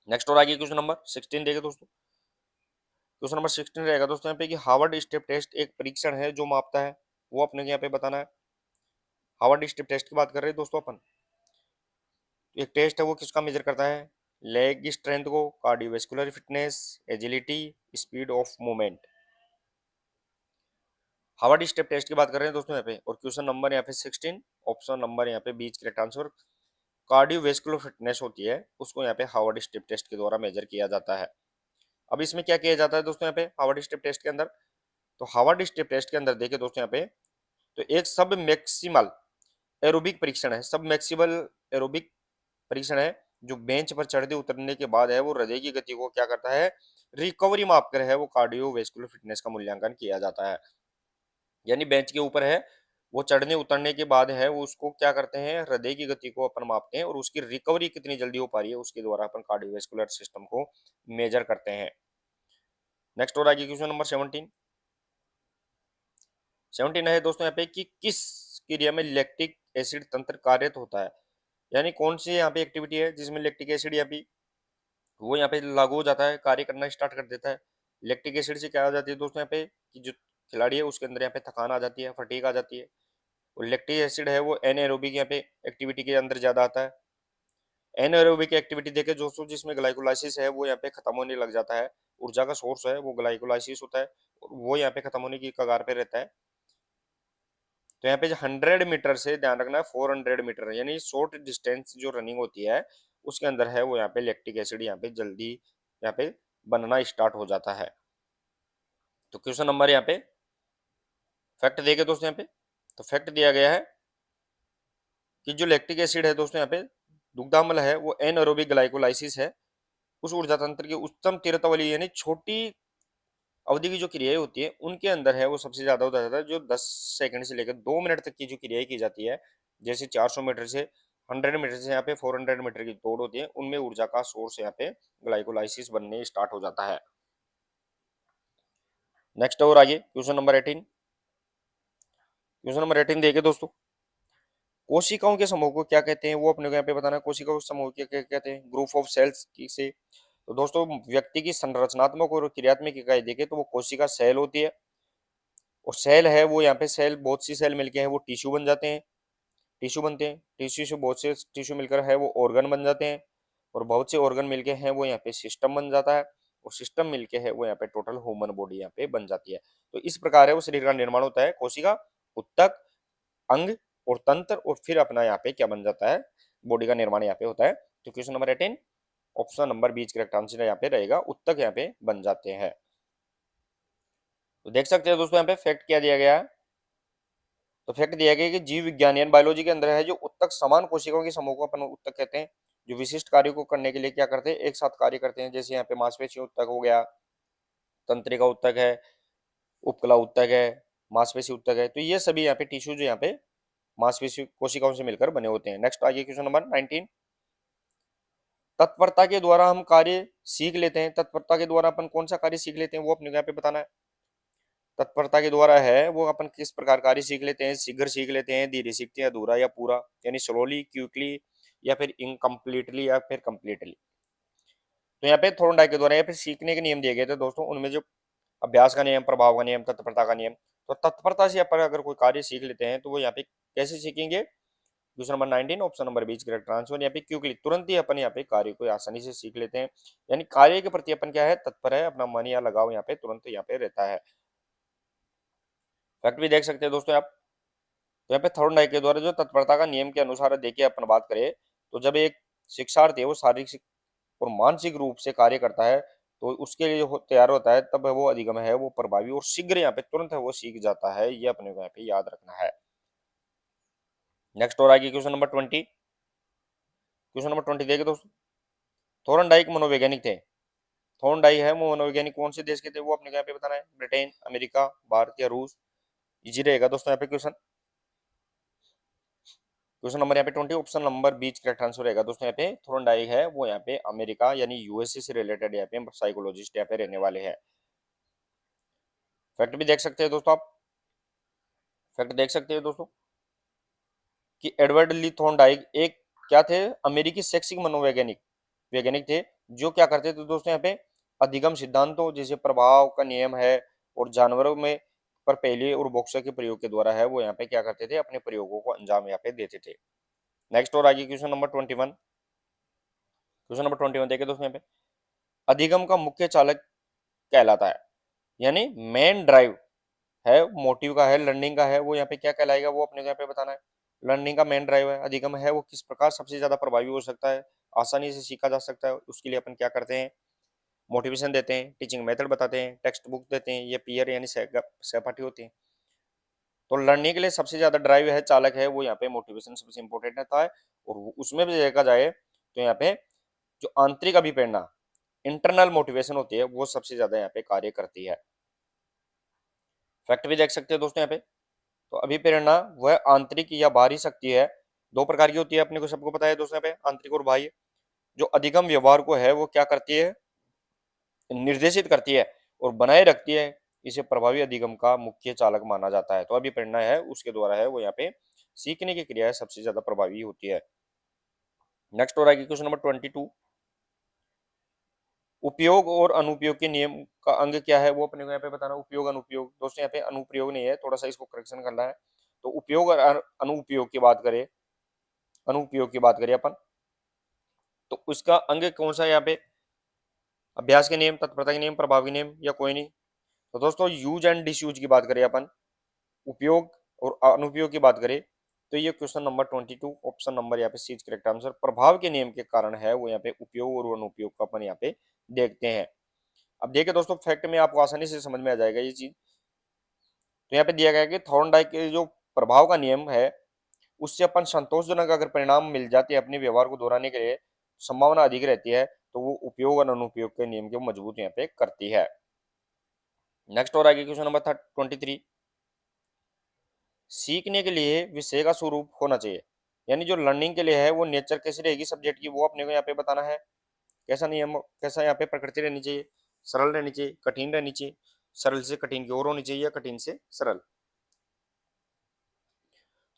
नेक्स्ट और आगे क्वेश्चन नंबर 16 देखे दोस्तों। क्वेश्चन नंबर 16 रहेगा दोस्तों यहाँ पे कि हार्वर्ड स्टेप टेस्ट एक परीक्षण है जो मापता है, वो अपने को यहाँ पे बताना है। हार्वर्ड स्टेप टेस्ट की बात कर रहे हैं दोस्तों अपन। एक टेस्ट है वो किसका मेजर करता है, लेग स्ट्रेंथ को, cardiovascular fitness, agility, speed of movement. Harvard step test की बात कर रहे हैं दोस्तों यहाँ पे और क्वेश्चन नंबर यहाँ पे 16 ऑप्शन नंबर यहाँ पे बीच करेक्ट आंसर। कार्डियोवैस्कुलर फिटनेस होती है उसको यहाँ पे हार्वर्ड स्टेप टेस्ट के द्वारा मेजर किया जाता है। अब इसमें क्या किया जाता है दोस्तों यहाँ पे हार्वर्ड स्टेप टेस्ट के अंदर? तो हार्वर्ड स्टेप टेस्ट के अंदर देखिए दोस्तों यहाँ पे तो एक सब मैक्सिमल एरोबिक परीक्षण है, सब मैक्सिमल एरोबिक परीक्षण है जो बेंच पर चढ़ते उतरने के बाद है वो हृदय की गति को क्या करता है, रिकवरी माप कर है वो कार्डियोवैस्कुलर फिटनेस का मूल्यांकन किया जाता है। यानी बेंच के ऊपर है वो चढ़ने उतरने के बाद है वो उसको क्या करते हैं, हृदय की गति को अपन मापते हैं और उसकी रिकवरी कितनी जल्दी हो पा रही है उसके द्वारा अपन कार्डियोवैस्कुलर सिस्टम को मेजर करते हैं। नेक्स्ट और आगे क्वेश्चन नंबर 17। 17 है दोस्तों यहाँ पे कि किस क्रिया में लैक्टिक एसिड तंत्र कार्यरत होता है? यानी कौन सी यहाँ पे एक्टिविटी है जिसमें लैक्टिक एसिड यहाँ पे वो यहाँ पे लागू हो जाता है, कार्य करना स्टार्ट कर देता है। लैक्टिक एसिड से क्या आ जाती है दोस्तों यहाँ पे कि जो खिलाड़ी है उसके अंदर यहाँ पे थकान आ जाती है, फटीग आ जाती है। और लैक्टिक एसिड है वो एनएरोबिक यहाँ पे एक्टिविटी के अंदर ज्यादा आता है। एनएरोबिक एक्टिविटी देखे दोस्तों जिसमें ग्लाइकोलाइसिस है वो यहाँ पे खत्म होने लग जाता है। ऊर्जा का सोर्स है वो ग्लाइकोलाइसिस होता है और वो यहाँ पे खत्म होने की कगार पे रहता है। तो यहाँ पे 100 मीटर से ध्यान रखना है 400 मीटर यानी शॉर्ट डिस्टेंस जो रनिंग होती है उसके अंदर है वो यहाँ पे लैक्टिक एसिड यहाँ पे जल्दी यहाँ पे बनना स्टार्ट हो जाता है। तो क्वेश्चन नंबर यहाँ पे फैक्ट देखे दोस्तों यहाँ पे, तो फैक्ट दिया गया है कि जो लैक्टिक एसिड है दोस्तों यहाँ पे दुग्धाम्ल है वो एनएरोबिक ग्लाइकोलाइसिस है। उस ऊर्जा तंत्र की उच्चतम तीव्रता वाली यानी छोटी अवधि की जो क्रियाएं होती है उनके अंदर है वो सबसे ज्यादा होता जाता है। जो 10 सेकंड से लेकर 2 मिनट तक की जो क्रियाएं की जाती है, जैसे 400 मीटर से 100 मीटर से यहाँ पे 400 मीटर की दौड़ होती है, उनमें ऊर्जा का सोर्स यहाँ पे ग्लाइकोलाइसिस बनने स्टार्ट हो जाता है। नेक्स्ट और आगे क्वेश्चन नंबर 18। क्वेश्चन नंबर 18 देखिए दोस्तों, कोशिकाओं के समूह को क्या कहते हैं वो अपने को यहाँ पे बताना है। कोशिकाओं के समूह के क्या कहते हैं? ग्रुप ऑफ सेल्स से। तो दोस्तों व्यक्ति की संरचनात्मक और क्रियात्मक इकाई देखें तो वो कोशिका सेल होती है। और सेल है वो यहाँ पे सेल बहुत सी सेल मिलके है वो टिश्यू बन जाते हैं, टिश्यू बनते हैं। टिश्यू से बहुत से टिश्यू मिलकर है वो ऑर्गन बन जाते हैं। और बहुत से ऑर्गन मिलके हैं वो यहाँ पे सिस्टम बन जाता है। और सिस्टम मिलके है वो यहाँ पे टोटल ह्यूमन बॉडी यहाँ पे बन जाती है। तो इस प्रकार है वो शरीर का निर्माण होता है। कोशिका, उत्तक, अंग और तंत्र और फिर अपना यहाँ पे क्या बन जाता है, बॉडी का निर्माण यहाँ पे होता है। तो question number 18 option number B correct answer यहाँ पे रहेगा, उत्तक यहाँ पे बन जाते हैं। तो देख सकते हैं दोस्तों यहाँ पे फैक्ट क्या दिया गया है। तो फैक्ट दिया गया है कि जीव विज्ञान यानी बायोलॉजी के अंदर है जो उत्तक समान कोशिकाओं के समूह को अपन उत्तक कहते हैं। जो विशिष्ट कार्यों को करने के लिए क्या करते हैं, एक साथ कार्य करते हैं। जैसे यहाँ पे मांसपेशी उत्तक हो गया, तंत्रिका उत्तक है, उपकला उत्तक है, मांसपेशी उत्तक है। तो ये सभी यहाँ पे टिश्यू जो यहाँ पे मांसपेशी कोशिकाओं से मिलकर बने होते हैं। नेक्स्ट आगे क्वेश्चन नंबर 19। तत्परता के द्वारा हम कार्य सीख लेते हैं। तत्परता के द्वारा अपन कौन सा कार्य सीख लेते हैं वो अपने को यहाँ पे बताना है। तत्परता के द्वारा है वो अपन किस प्रकार कार्य सीख लेते हैं, शीघ्र सीख लेते हैं, धीरे सीखते हैं, अधूरा या पूरा, यानी स्लोली, क्विकली या फिर इनकम्प्लीटली या फिर कंप्लीटली। तो यहाँ पे थोर्नडाइक के द्वारा यहाँ पे सीखने के नियम दिए गए थे दोस्तों, उनमें जो अभ्यास का नियम, प्रभाव का नियम, तत्परता का नियम। तो तत्परता से अपन अगर कोई कार्य सीख लेते हैं तो वो यहाँ पे कैसे सीखेंगे, question number 19 option number B correct answer. यहाँ पे क्विकली तुरंत ही अपन यहाँ पे कार्य को आसानी से सीख लेते हैं, यानी कार्य के प्रति अपन क्या है, तत्पर है, अपना मन या लगाव यहाँ पे तुरंत यहाँ पे रहता है। फैक्ट भी देख सकते हैं दोस्तों आप। तो यहाँ पे थॉर्नडाइक के द्वारा जो तत्परता का नियम के अनुसार देखिए अपन बात करें तो जब एक शिक्षार्थी है वो शारीरिक और मानसिक रूप से कार्य करता है तो उसके लिए तैयार होता है, तब वो अधिगम है वो प्रभावी और शीघ्र यहाँ पे तुरंत है वो सीख जाता है। ये अपने को यहाँ पे याद रखना है। नेक्स्ट और आगे क्वेश्चन नंबर 20। क्वेश्चन नंबर 20 देखिए दोस्तों, थॉर्नडाइक मनोवैज्ञानिक थे। थॉर्नडाइक है वो मनोवैज्ञानिक कौन से देश के थे वो अपने को यहाँ पे बताना है। ब्रिटेन, अमेरिका, भारत या रूस। इजी रहेगा दोस्तों यहाँ पे क्वेश्चन। क्वेश्चन नंबर यहाँ पे 20 option number B correct answer रहेगा दोस्तों। यहाँ पे थॉर्नडाइक है वो यहाँ पे अमेरिका यानी यूएसए से रिलेटेड यहाँ पे साइकोलॉजिस्ट यहाँ पे रहने वाले हैं। फैक्ट भी देख सकते हैं दोस्तों आप। फैक्ट देख सकते हैं दोस्तों कि एडवर्ड ली थॉर्नडाइक एक क्या थे, अमेरिकी शैक्षिक मनोवैज्ञानिक वैज्ञानिक थे। जो क्या करते थे दोस्तों यहाँ पे अधिगम सिद्धांतों जैसे प्रभाव का नियम है और जानवरों में पर पहले और बॉक्सर के प्रयोग के द्वारा है वो यहाँ पे क्या करते थे, अपने प्रयोगों को अंजाम यहाँ पे देते थे। नेक्स्ट और आगे क्वेश्चन नंबर 21। क्वेश्चन नंबर 21 देखे दोस्तों यहाँ पे, अधिगम का मुख्य चालक कहलाता है, यानी मेन ड्राइव है मोटिव का है, लर्निंग का है, वो यहाँ पे क्या कहलाएगा वो अपने को यहाँ पे बताना है। लर्निंग का मेन ड्राइव है, अधिगम है वो किस प्रकार सबसे ज्यादा प्रभावी हो सकता है, आसानी से सीखा जा सकता है, उसके लिए अपन क्या करते हैं, मोटिवेशन देते हैं, टीचिंग मेथड बताते हैं, टेक्स्ट बुक देते हैं, ये पीयर यानी सहपाठी होते हैं। तो लर्निंग के लिए सबसे ज्यादा ड्राइव है, चालक है वो यहाँ पे मोटिवेशन सबसे इंपॉर्टेंट रहता है। और उसमें भी देखा जाए तो यहाँ पे जो आंतरिक अभिप्रेरणा, इंटरनल मोटिवेशन होती है वो सबसे ज्यादा यहाँ पे कार्य करती है। फैक्ट भी देख सकते हैं दोस्तों यहाँ पे। तो अभिप्रेरणा वह आंतरिक या बाहरी शक्ति है, दो प्रकार की होती है, अपने को सबको पता है दोस्तों यहाँ पे, आंतरिक और बाह्य। जो अधिगम व्यवहार को है वो क्या करती है, निर्देशित करती है और बनाए रखती है, इसे प्रभावी अधिगम का मुख्य चालक माना जाता है। तो अभिप्रेरणा है उसके द्वारा है वो यहाँ पे सीखने की क्रिया है सबसे ज्यादा प्रभावी होती है। नेक्स्ट और आगे क्वेश्चन नंबर 22। उपयोग और अनुपयोग के नियम का अंग क्या है वो अपने को यहाँ पे बताना। उपयोग अनुपयोग दोस्तों यहाँ पे अनुप्रयोग नहीं है, थोड़ा सा इसको करेक्शन करना है। तो उपयोग और अनुपयोग की बात करें, अनुपयोग की बात करें अपन, तो उसका अंग कौन सा है यहाँ पे? अभ्यास के नियम, तत्परता के नियम, प्रभाव के नियम, या कोई नहीं? तो दोस्तों यूज एंड डिसयूज की बात करें अपन, उपयोग और अनुपयोग की बात करें, तो ये क्वेश्चन नंबर 22 ऑप्शन नंबर यहाँ पे सी इज करेक्ट आंसर। प्रभाव के नियम के कारण है वो यहाँ पे उपयोग और अनुपयोग का अपन यहाँ पे देखते हैं। अब देखिए दोस्तों फैक्ट में आपको आसानी से समझ में आ जाएगा ये चीज। तो यहाँ पे दिया गया है कि थॉर्नडाइक के जो प्रभाव का नियम है उससे अपन संतोषजनक अगर परिणाम मिल जाते हैं अपने व्यवहार को दोहराने के लिए, संभावना अधिक रहती है, तो वो उपयोग और अनुपयोग के नियम को मजबूत यहाँ पे करती है। नेक्स्ट और आगे क्वेश्चन नंबर 23, सीखने के लिए विषय का स्वरूप होना चाहिए, यानी जो लर्निंग के लिए है वो नेचर कैसी रहेगी सब्जेक्ट की, वो अपने को यहाँ पे बताना है। कैसा नियम, कैसा यहाँ पे प्रकृति रहनी चाहिए? सरल रहनी चाहिए, कठिन रहनी चाहिए, सरल से कठिन की ओर होनी चाहिए, या कठिन से सरल?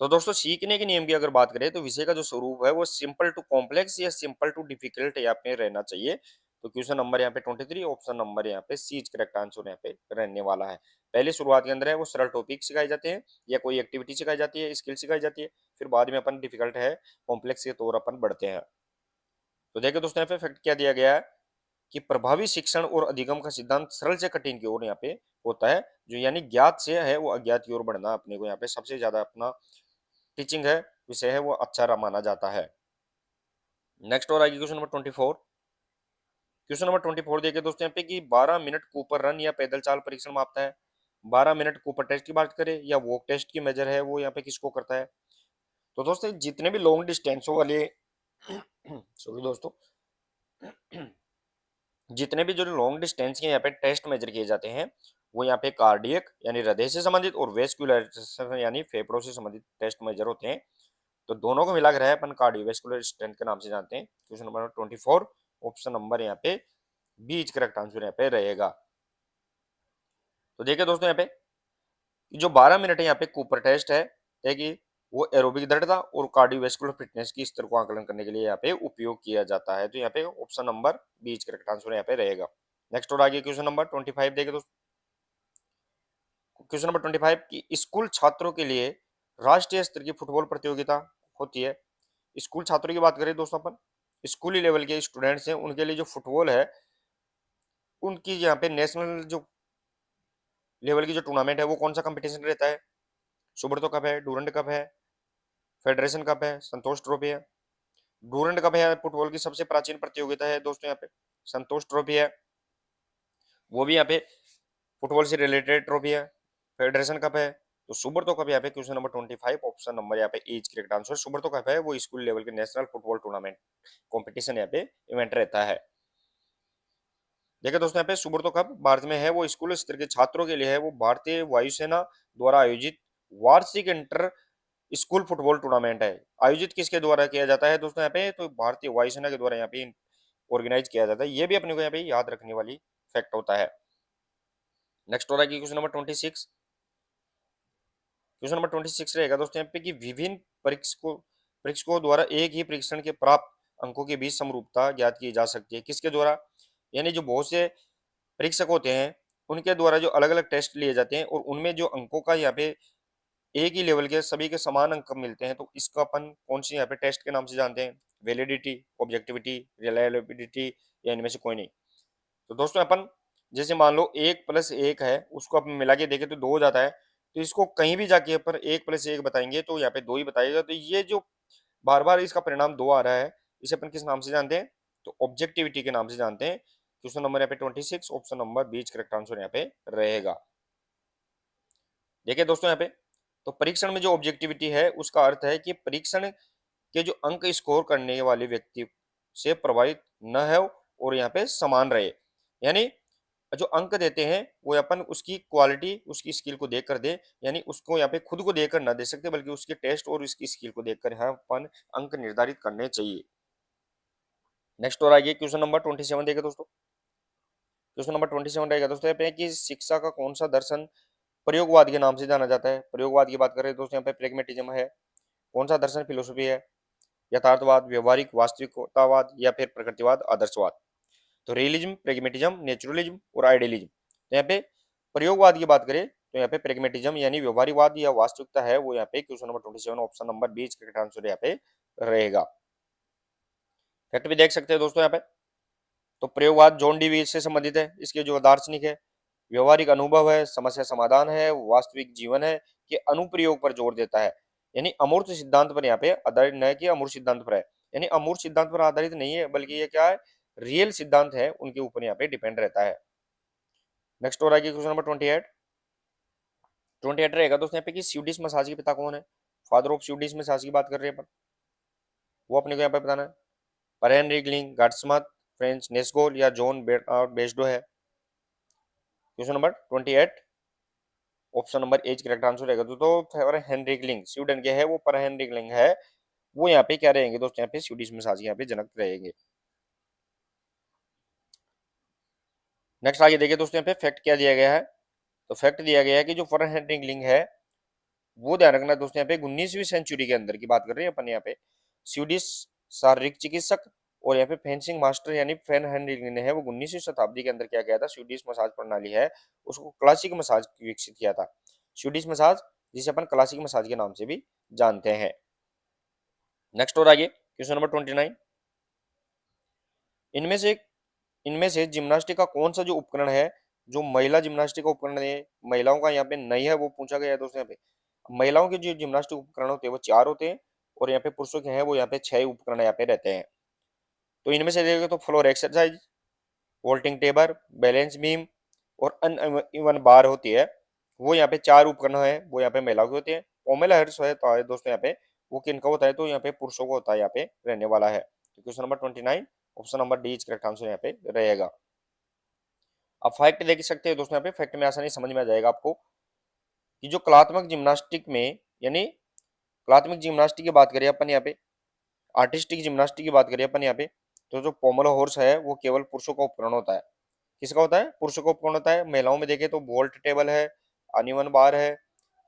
तो दोस्तों सीखने के नियम की अगर बात करें तो विषय का जो स्वरूप है वो सिंपल टू कॉम्प्लेक्स या सिंपल टू डिफिकल्ट यहाँ पे रहना चाहिए। तो क्वेश्चन नंबर यहाँ पे 23 ऑप्शन नंबर यहाँ पे सी इज करेक्ट आंसर यहाँ पे रहने वाला है। पहले शुरुआत के अंदर है वो सरल टॉपिक सिखाए जाते हैं या कोई एक्टिविटी सिखाई जाती है, स्किल सिखाई जाती है, फिर बाद में अपन डिफिकल्ट है कॉम्प्लेक्स के तौर अपन बढ़ते हैं। तो देखिए दोस्तों यहाँ पे फैक्ट क्या दिया गया है कि प्रभावी शिक्षण और अधिगम का सिद्धांत सरल से कठिन की ओर यहाँ पे होता है, जो यानी ज्ञात से है वो अज्ञात की ओर बढ़ना अपने को यहाँ पे सबसे ज्यादा अपना टीचिंग है विषय है वो अच्छा माना जाता है। नेक्स्ट और आगे क्वेश्चन नंबर 24, क्वेश्चन नंबर 24 देखिए दोस्तों यहाँ पे कि 12 मिनट कूपर रन या पैदल चाल परीक्षण मापता है। 12 मिनट कूपर टेस्ट की बात करें या वॉक टेस्ट की मेजर है वो यहाँ पे किसको करता है? तो दोस्तों जितने भी लॉन्ग डिस्टेंसों वाले सॉरी दोस्तों जितने भी जो लॉन्ग डिस्टेंस के यहाँ पे टेस्ट मेजर किए जाते हैं वो यहाँ पे कार्डियक यानी हृदय से संबंधित और वेस्कुलर यानी फेफड़ों से संबंधित टेस्ट मेजर होते हैं। तो दोनों को मिलाकर है अपन कार्डियोवैस्कुलर स्टेंट के नाम से जानते हैं। क्वेश्चन नंबर 24 ऑप्शन नंबर यहाँ पे बी इज करेक्ट आंसर यहाँ पे रहेगा। तो देखिए दोस्तों यहाँ पे कि जो 12 मिनट है यहाँ पे कूपर टेस्ट है कि वो एरोबिक दृढ़ता और कार्डियोवैस्कुलर फिटनेस की स्तर को आकलन करने के लिए यहाँ पे उपयोग किया जाता है। तो यहाँ पे option number B is correct answer यहाँ पे रहेगा। नेक्स्ट और आगे क्वेश्चन नंबर 25 देखिए दोस्तों, क्वेश्चन नंबर 25 की स्कूल छात्रों के लिए राष्ट्रीय स्तर की फुटबॉल प्रतियोगिता होती है। स्कूल छात्रों की बात करें दोस्तों अपन, स्कूली लेवल के स्टूडेंट्स हैं उनके लिए जो फुटबॉल है उनकी यहाँ पे नेशनल जो लेवल की जो टूर्नामेंट है वो कौन सा कंपटीशन रहता है? सुब्रतो कप है, डूरंड कप है, फेडरेशन कप है, संतोष ट्रॉफी है। डूरंड कप है फुटबॉल की सबसे प्राचीन प्रतियोगिता है दोस्तों यहाँ पे। संतोष ट्रॉफी है वो भी यहाँ पे फुटबॉल से रिलेटेड ट्रॉफी है। फेडरेशन कप है। तो सुब्रतो कप यहाँ पे क्वेश्चन नंबर 25 ऑप्शन नंबर यहाँ पे is correct answer. Subroto cup है वो स्कूल लेवल के नेशनल फुटबॉल टूर्नामेंट कॉम्पिटिशन यहाँ पे इवेंट रहता है। देखिए दोस्तों यहाँ पे सुब्रतो कप भारत में है वो स्कूल स्तर के छात्रों के लिए है, वो भारतीय वायुसेना द्वारा आयोजित वार्षिक इंटर स्कूल फुटबॉल टूर्नामेंट है। आयोजित किसके द्वारा किया जाता है दोस्तों यहाँ पे? तो भारतीय वायुसेना के द्वारा यहाँ पे ऑर्गेनाइज किया जाता है। ये भी अपने को यहाँ पे याद रखने वाली फैक्ट होता है। नेक्स्ट हो रहा है क्वेश्चन नंबर 26, क्वेश्चन नंबर 26 रहेगा दोस्तों यहाँ पे कि विभिन्न परीक्षकों द्वारा एक ही परीक्षण के प्राप्त अंकों के बीच समरूपता ज्ञात की जा सकती है। किसके द्वारा? यानी जो बहुत से परीक्षक होते हैं उनके द्वारा जो अलग अलग टेस्ट लिए जाते हैं और उनमें जो अंकों का यहाँ पे एक ही लेवल के सभी के समान अंक मिलते हैं, तो इसको अपन कौन सी यहाँ पे टेस्ट के नाम से जानते हैं? वैलिडिटी, ऑब्जेक्टिविटी, रिलायबिलिटी, या इनमें से कोई नहीं? तो दोस्तों अपन जैसे मान लो 1+1 है उसको अपन मिला के देखें तो 2 हो जाता है। तो इसको कहीं भी जाके अपन 1+1 बताएंगे तो यहाँ पे 2 ही बताएगा। तो ये जो बार बार इसका परिणाम 2 आ रहा है इसे अपन किस नाम से जानते हैं? तो ऑब्जेक्टिविटी के नाम से जानते हैं। क्वेश्चन नंबर यहाँ पे 26 option number B correct answer यहाँ पे रहेगा। देखिए दोस्तों यहाँ पे तो परीक्षण में जो ऑब्जेक्टिविटी है उसका अर्थ है कि परीक्षण के जो अंक स्कोर करने वाले व्यक्ति से प्रभावित न हो और यहाँ पे समान रहे। यानी जो अंक देते हैं वो अपन उसकी क्वालिटी उसकी स्किल को देख कर दे, यानी उसको यहाँ पे खुद को देकर ना दे सकते बल्कि उसके टेस्ट और उसकी स्किल को देखकर यहाँ अपन अंक निर्धारित करने चाहिए। नेक्स्ट और आइए क्वेश्चन नंबर 27 देखिए दोस्तों, क्वेश्चन नंबर 27 रहेगा दोस्तों यहाँ पे कि शिक्षा का कौन सा दर्शन प्रयोगवाद के नाम से जाना जाता है? प्रयोगवाद की बात करें दोस्तों यहाँ पे प्रेगमेटिज्म है। कौन सा दर्शन फिलोसफी है? यथार्थवाद, व्यवहारिक वास्तविकतावाद, या फिर प्रकृतिवाद, आदर्शवाद? तो रियलिज्म, प्रेगमेटिज्म, नेचुरलिज्म और आइडियलिज्म। तो यहाँ पे प्रयोगवाद की बात करें तो यहाँ पे प्रेगमेटिज्म यानी व्यवहारिकवाद या वास्तविकता है, वो यहाँ पे question number 27 option number B correct answer यहाँ पे रहेगा। फैक्ट भी देख सकते हैं दोस्तों यहाँ पे। तो प्रयोगवाद जॉन डीवी से संबंधित है, इसके जो दार्शनिक है, व्यवहारिक अनुभव है, समस्या समाधान है, वास्तविक जीवन है, कि अनुप्रयोग पर जोर देता है, यानी अमूर्त सिद्धांत पर यहाँ पे आधारित न कि अमूर्त सिद्धांत पर है, यानी अमूर्त सिद्धांत पर आधारित नहीं है, बल्कि ये क्या है, रियल सिद्धांत है, उनके ऊपर यहाँ पे डिपेंड रहता है। नेक्स्ट और आगे क्वेश्चन नंबर 28 रहेगा दोस्तों यहाँ पे कि स्वीडिश मसाज के पिता कौन है। फादर ऑफ स्वीडिश मसाज की बात कर रहे हैं अपन, वो अपने को यहाँ पे बताना है। पर Henrik Ling, GutsMuths, Franz Nachtegall या जॉन बेस्डो है। Question number 28 option number A's correct answer रहेगा। पर हेनरिक लिंक स्वीडन के है, वो पर हेनरिक लिंक है, वो यहाँ पे क्या रहेंगे दोस्तों, यहाँ पे स्वीडिश मसाज यहाँ पे जनक रहेंगे। नेक्स्ट आगे देखिए दोस्तों, यहाँ पे फैक्ट क्या दिया गया है। तो फैक्ट दिया गया है कि जो फर हेनरिक लिंक है, वो ध्यान रखना दोस्तों, यहाँ पे 19वीं सेंचुरी के अंदर की बात कर रहे हैं अपन यहाँ पे। स्वीडिश शारीरिक चिकित्सक और यहाँ पे फेंसिंग मास्टर यानी फैन हेनरिक ने है, वो 19वीं शताब्दी के अंदर क्या किया था, स्वीडिश मसाज प्रणाली है उसको क्लासिक मसाज विकसित किया था। स्वीडिश मसाज जिसे अपन क्लासिक मसाज के नाम से भी जानते हैं। नेक्स्ट और आगे क्वेश्चन नंबर 29, इनमें से इनमें से जिम्नास्टिक का कौन सा जो उपकरण है, जो महिला जिम्नास्टिक का उपकरण है, महिलाओं का यहाँ पे नहीं है, वो पूछा गया है दोस्तों यहाँ पे। महिलाओं के जो जिम्नास्टिक उपकरण होते हैं वो 4 होते हैं, और यहाँ पे पुरुषों के हैं वो यहाँ पे 6 उपकरण यहाँ पे रहते हैं। तो इनमें से देखिए तो floor exercise, vaulting table, balance beam और अनइवन बार होती है, वो यहाँ पे 4 उपकरण है, वो यहाँ पे महिलाओं के होते हैं। पोमेला हेड्स है तो दोस्तों यहाँ पे वो किनका होता है, तो यहाँ पे पुरुषों को होता है, यहाँ पे रहने वाला है। तो question number 29 option number D is correct answer यहाँ पे रहेगा। अब फैक्ट देख सकते हैं दोस्तों, यहाँ पे फैक्ट में आसानी समझ में आ जाएगा आपको कि जो कलात्मक जिम्नास्टिक में, यानी कलात्मक जिम्नास्टिक की बात करें अपन यहाँ पे, आर्टिस्टिक जिम्नास्टिक की बात करें अपन यहाँ पे, तो जो पोमोलो हॉर्स है वो केवल पुरुषों का उपकरण होता है। किसका होता है, पुरुषों का उपकरण होता है। महिलाओं में देखें तो वोल्ट टेबल है, अनइवन बार है,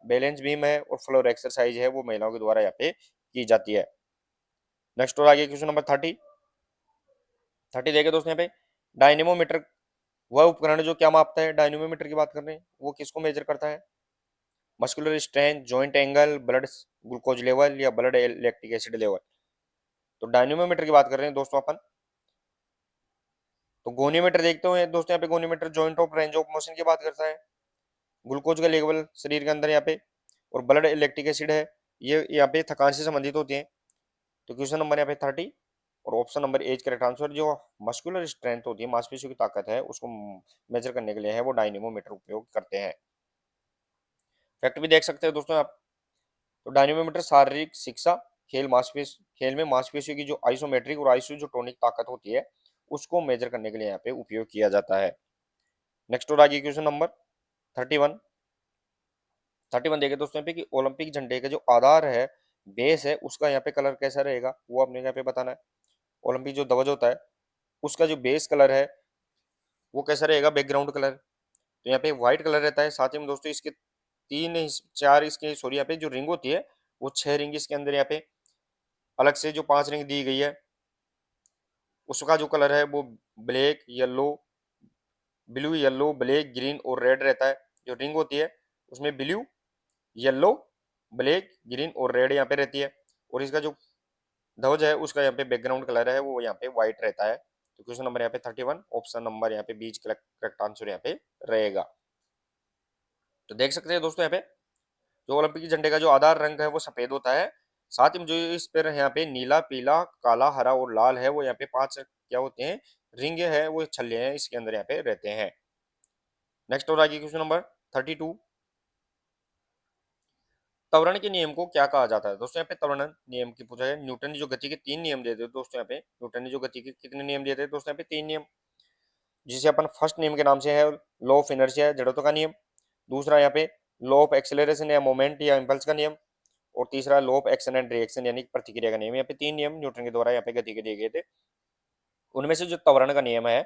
बैलेंस बीम है और फ्लोर एक्सरसाइज है, वो महिलाओं के द्वारा यहाँ पे की जाती है। नेक्स्ट और आगे क्वेश्चन नंबर 30 देखे दोस्तों, यहाँ पे डायनेमोमीटर वह उपकरण जो क्या मापता है, डायनेमोमीटर की बात कर रहे हैं, वो किसको मेजर करता है। Muscular strength, joint angle, blood glucose level या ब्लड लैक्टिक एसिड लेवल। तो डायनेमोमीटर की बात कर रहे हैं दोस्तों अपन। तो गोनीमीटर देखते हैं दोस्तों, यहाँ पे goniometer joint of range of motion की बात करता है। ग्लूकोज का लेवल शरीर के अंदर यहाँ पे, और ब्लड लैक्टिक एसिड है, ये यहाँ पे थकान से संबंधित होती है। तो क्वेश्चन नंबर यहाँ पे 30 और option number A's correct answer. जो मस्कुलर स्ट्रेंथ होती है, मांसपेशियों की ताकत है, उसको मेजर करने के लिए है वो डायनेमोमीटर उपयोग करते हैं। फैक्ट भी देख सकते हैं दोस्तों आप। तो डायनेमोमीटर शारीरिक शिक्षा, खेल में मांसपेशियों की जो आइसोमेट्रिक और आइसोटोनिक ताकत होती है, उसको मेजर करने के लिए यहाँ पे उपयोग किया जाता है। नेक्स्ट और आगे क्वेश्चन नंबर 31 देखे दोस्तों यहाँ पे कि ओलंपिक झंडे का जो आधार है, बेस है, उसका यहाँ पे कलर कैसा रहेगा, वो अपने यहाँ पे बताना है। ओलंपिक जो ध्वज होता है उसका जो बेस कलर है वो कैसा रहेगा, बैकग्राउंड कलर। तो यहाँ पे व्हाइट कलर रहता है। साथ ही में दोस्तों इसके 4 इसके सॉरी यहाँ पे जो रिंग होती है वो 6 रिंग इसके अंदर यहाँ पे अलग से जो 5 रिंग दी गई है, उसका जो कलर है वो black, yellow, blue, yellow, black, green और रेड रहता है। जो रिंग होती है उसमें ब्लू, येलो, ब्लैक, ग्रीन और रेड यहाँ पे रहती है। और इसका जो ध्वज है उसका यहाँ पे बैकग्राउंड कलर है वो यहाँ पे व्हाइट रहता है। तो क्वेश्चन नंबर यहाँ पे 31 ऑप्शन नंबर यहाँ पे बीच करेक्ट आंसर यहाँ पे रहेगा। तो देख सकते हैं दोस्तों यहाँ पे जो ओलंपिक झंडे का जो आधार रंग है वो सफेद होता है। साथ ही में जो इस पर यहाँ पे नीला, पीला, काला, हरा और लाल है, वो यहाँ पे 5 क्या होते हैं, रिंग है, वो छल्ले हैं, इसके अंदर यहाँ पे रहते हैं। नेक्स्ट और आगे क्वेश्चन नंबर 32, त्वरण के नियम को क्या कहा जाता है। दोस्तों यहाँ पे त्वरण नियम की पूछा है। न्यूटन ने जो गति के 3 नियम देते हैं दोस्तों, यहाँ पे न्यूटन ने जो गति के कितने नियम देते हैं दोस्तों, यहाँ पे 3 नियम, जिसे अपन फर्स्ट नियम के नाम से है लॉ ऑफ इनर्शिया, जड़त्व का नियम। दूसरा यहाँ पे लॉ ऑफ एक्सेलरेशन या मोमेंट या इम्पल्स का नियम। और तीसरा law of action and reaction यानी प्रतिक्रिया का नियम। यहाँ पे 3 नियम न्यूटन के द्वारा यहाँ पे गति के दिए गए थे। उनमें से जो त्वरण का नियम है,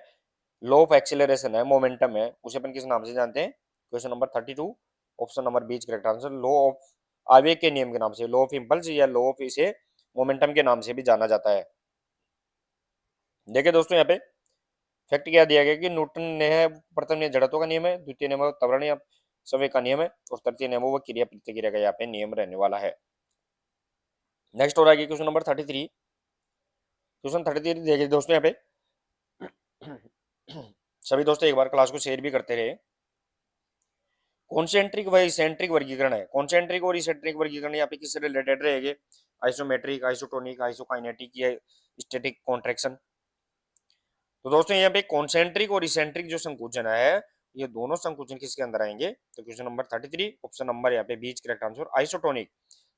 लॉ ऑफ एक्सेलरेशन है, मोमेंटम है, उसे अपन किस नाम से जानते हैं। Question number 32 option number B correct answer. Law of आवेग के नियम के नाम से, लॉ ऑफ इम्पल्स या लॉ ऑफ इसे मोमेंटम के नाम से भी जाना जाता है। देखिए दोस्तों यहाँ पे फैक्ट क्या दिया गया कि न्यूटन ने है प्रथम नियम जड़त्व का नियम है, द्वितीय नियम त्वरण समय का नियम है और तृतीय नियम वो क्रिया प्रतिक्रिया का यहाँ पे नियम रहने वाला है। नेक्स्ट हो रहा है क्वेश्चन नंबर 33। क्वेश्चन 33 देखिए दोस्तों यहाँ पे सभी दोस्तों एक बार क्लास को शेयर भी करते रहे। कॉन्सेंट्रिक व इसेंट्रिक वर्गीकरण है। कॉन्सेंट्रिक और इसेंट्रिक वर्गीकरण यहाँ पे किससे रिलेटेड रहेंगे? आइसोमेट्रिक, आइसोटोनिक, आइसोकाइनेटिक या स्टैटिक कॉन्ट्रैक्शन। तो दोस्तों यहाँ पे कॉन्सेंट्रिक और इसेंट्रिक जो संकुचन है ये दोनों संकुचन किसके अंदर आएंगे? तो क्वेश्चन नंबर 33 ऑप्शन नंबर यहाँ पे बीच करेक्ट आंसर आइसोटोनिक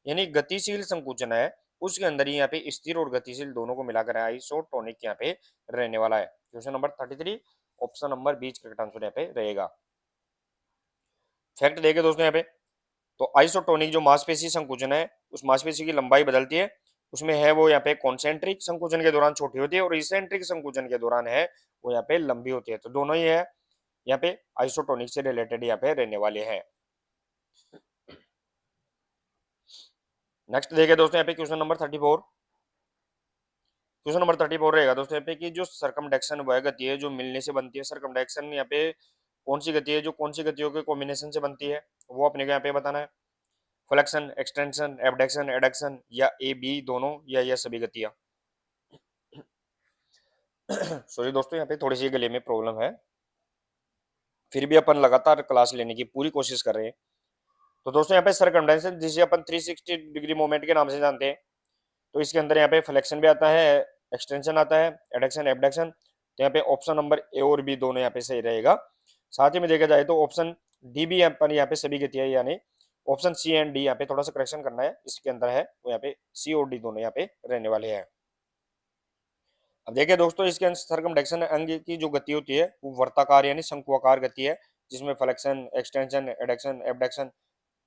यानी गतिशील संकुचन है उसके अंदर ही यहाँ पे स्थिर और गतिशील दोनों को मिलाकर आइसोटोनिक यहाँ पे रहने वाला है। Question number 33 option number B correct answer यहाँ पे रहेगा। फैक्ट देखे दोस्तों यहाँ पे, तो आइसोटोनिक जो मांसपेशी संकुचन है उस मांसपेशी की लंबाई बदलती है, उसमें है वो यहाँ पे कॉन्सेंट्रिक संकुचन के दौरान छोटी होती है और इसेंट्रिक संकुचन के दौरान है वो यहाँ पे लंबी होती है। तो दोनों ही है यहाँ पे आइसोटोनिक से रिलेटेड यहाँ पे रहने वाले हैं। नेक्स्ट देखिए दोस्तों यहाँ पे क्वेश्चन नंबर 34। क्वेश्चन नंबर 34 रहेगा दोस्तों यहाँ पे कि जो सरकमडेक्शन वह गति है जो मिलने से बनती है। सरकमडेक्शन यहाँ पे कौन सी गति है जो कौन सी गतियों के कॉम्बिनेशन से बनती है वो अपने को यहाँ पे बताना है। फ्लेक्शन, एक्सटेंशन, एबडक्शन, एडक्शन या ए बी दोनों या सभी गतियां। सॉरी दोस्तों यहाँ पे थोड़ी सी गले में प्रॉब्लम है, फिर भी अपन लगातार क्लास लेने की पूरी कोशिश कर रहे हैं। तो दोस्तों यहाँ पे सरकमडेंसेशन जिसे अपन 360 डिग्री मूवमेंट के नाम से जानते हैं, तो इसके अंदर यहाँ पे फ्लेक्शन भी आता है, एक्सटेंशन आता है, एडक्शन, एबडक्शन। तो यहाँ पे ऑप्शन नंबर ए और बी दोनों यहाँ पे सही रहेगा। साथ ही में देखा जाए तो ऑप्शन डी भी यहाँ पे सभी गतियां यानी ऑप्शन सी एंड डी यहाँ पे थोड़ा सा करेक्शन करना है, इसके अंदर है वो यहाँ पे सी और डी दोनों यहाँ पे रहने वाले हैं। अब देखिए दोस्तों इसके अंदर सरकमडेक्शन अंग की जो गति होती है वो वर्ताकार यानी शंकुआकार गति है, जिसमें फ्लेक्शन, एक्सटेंशन, एडक्शन, एबडक्शन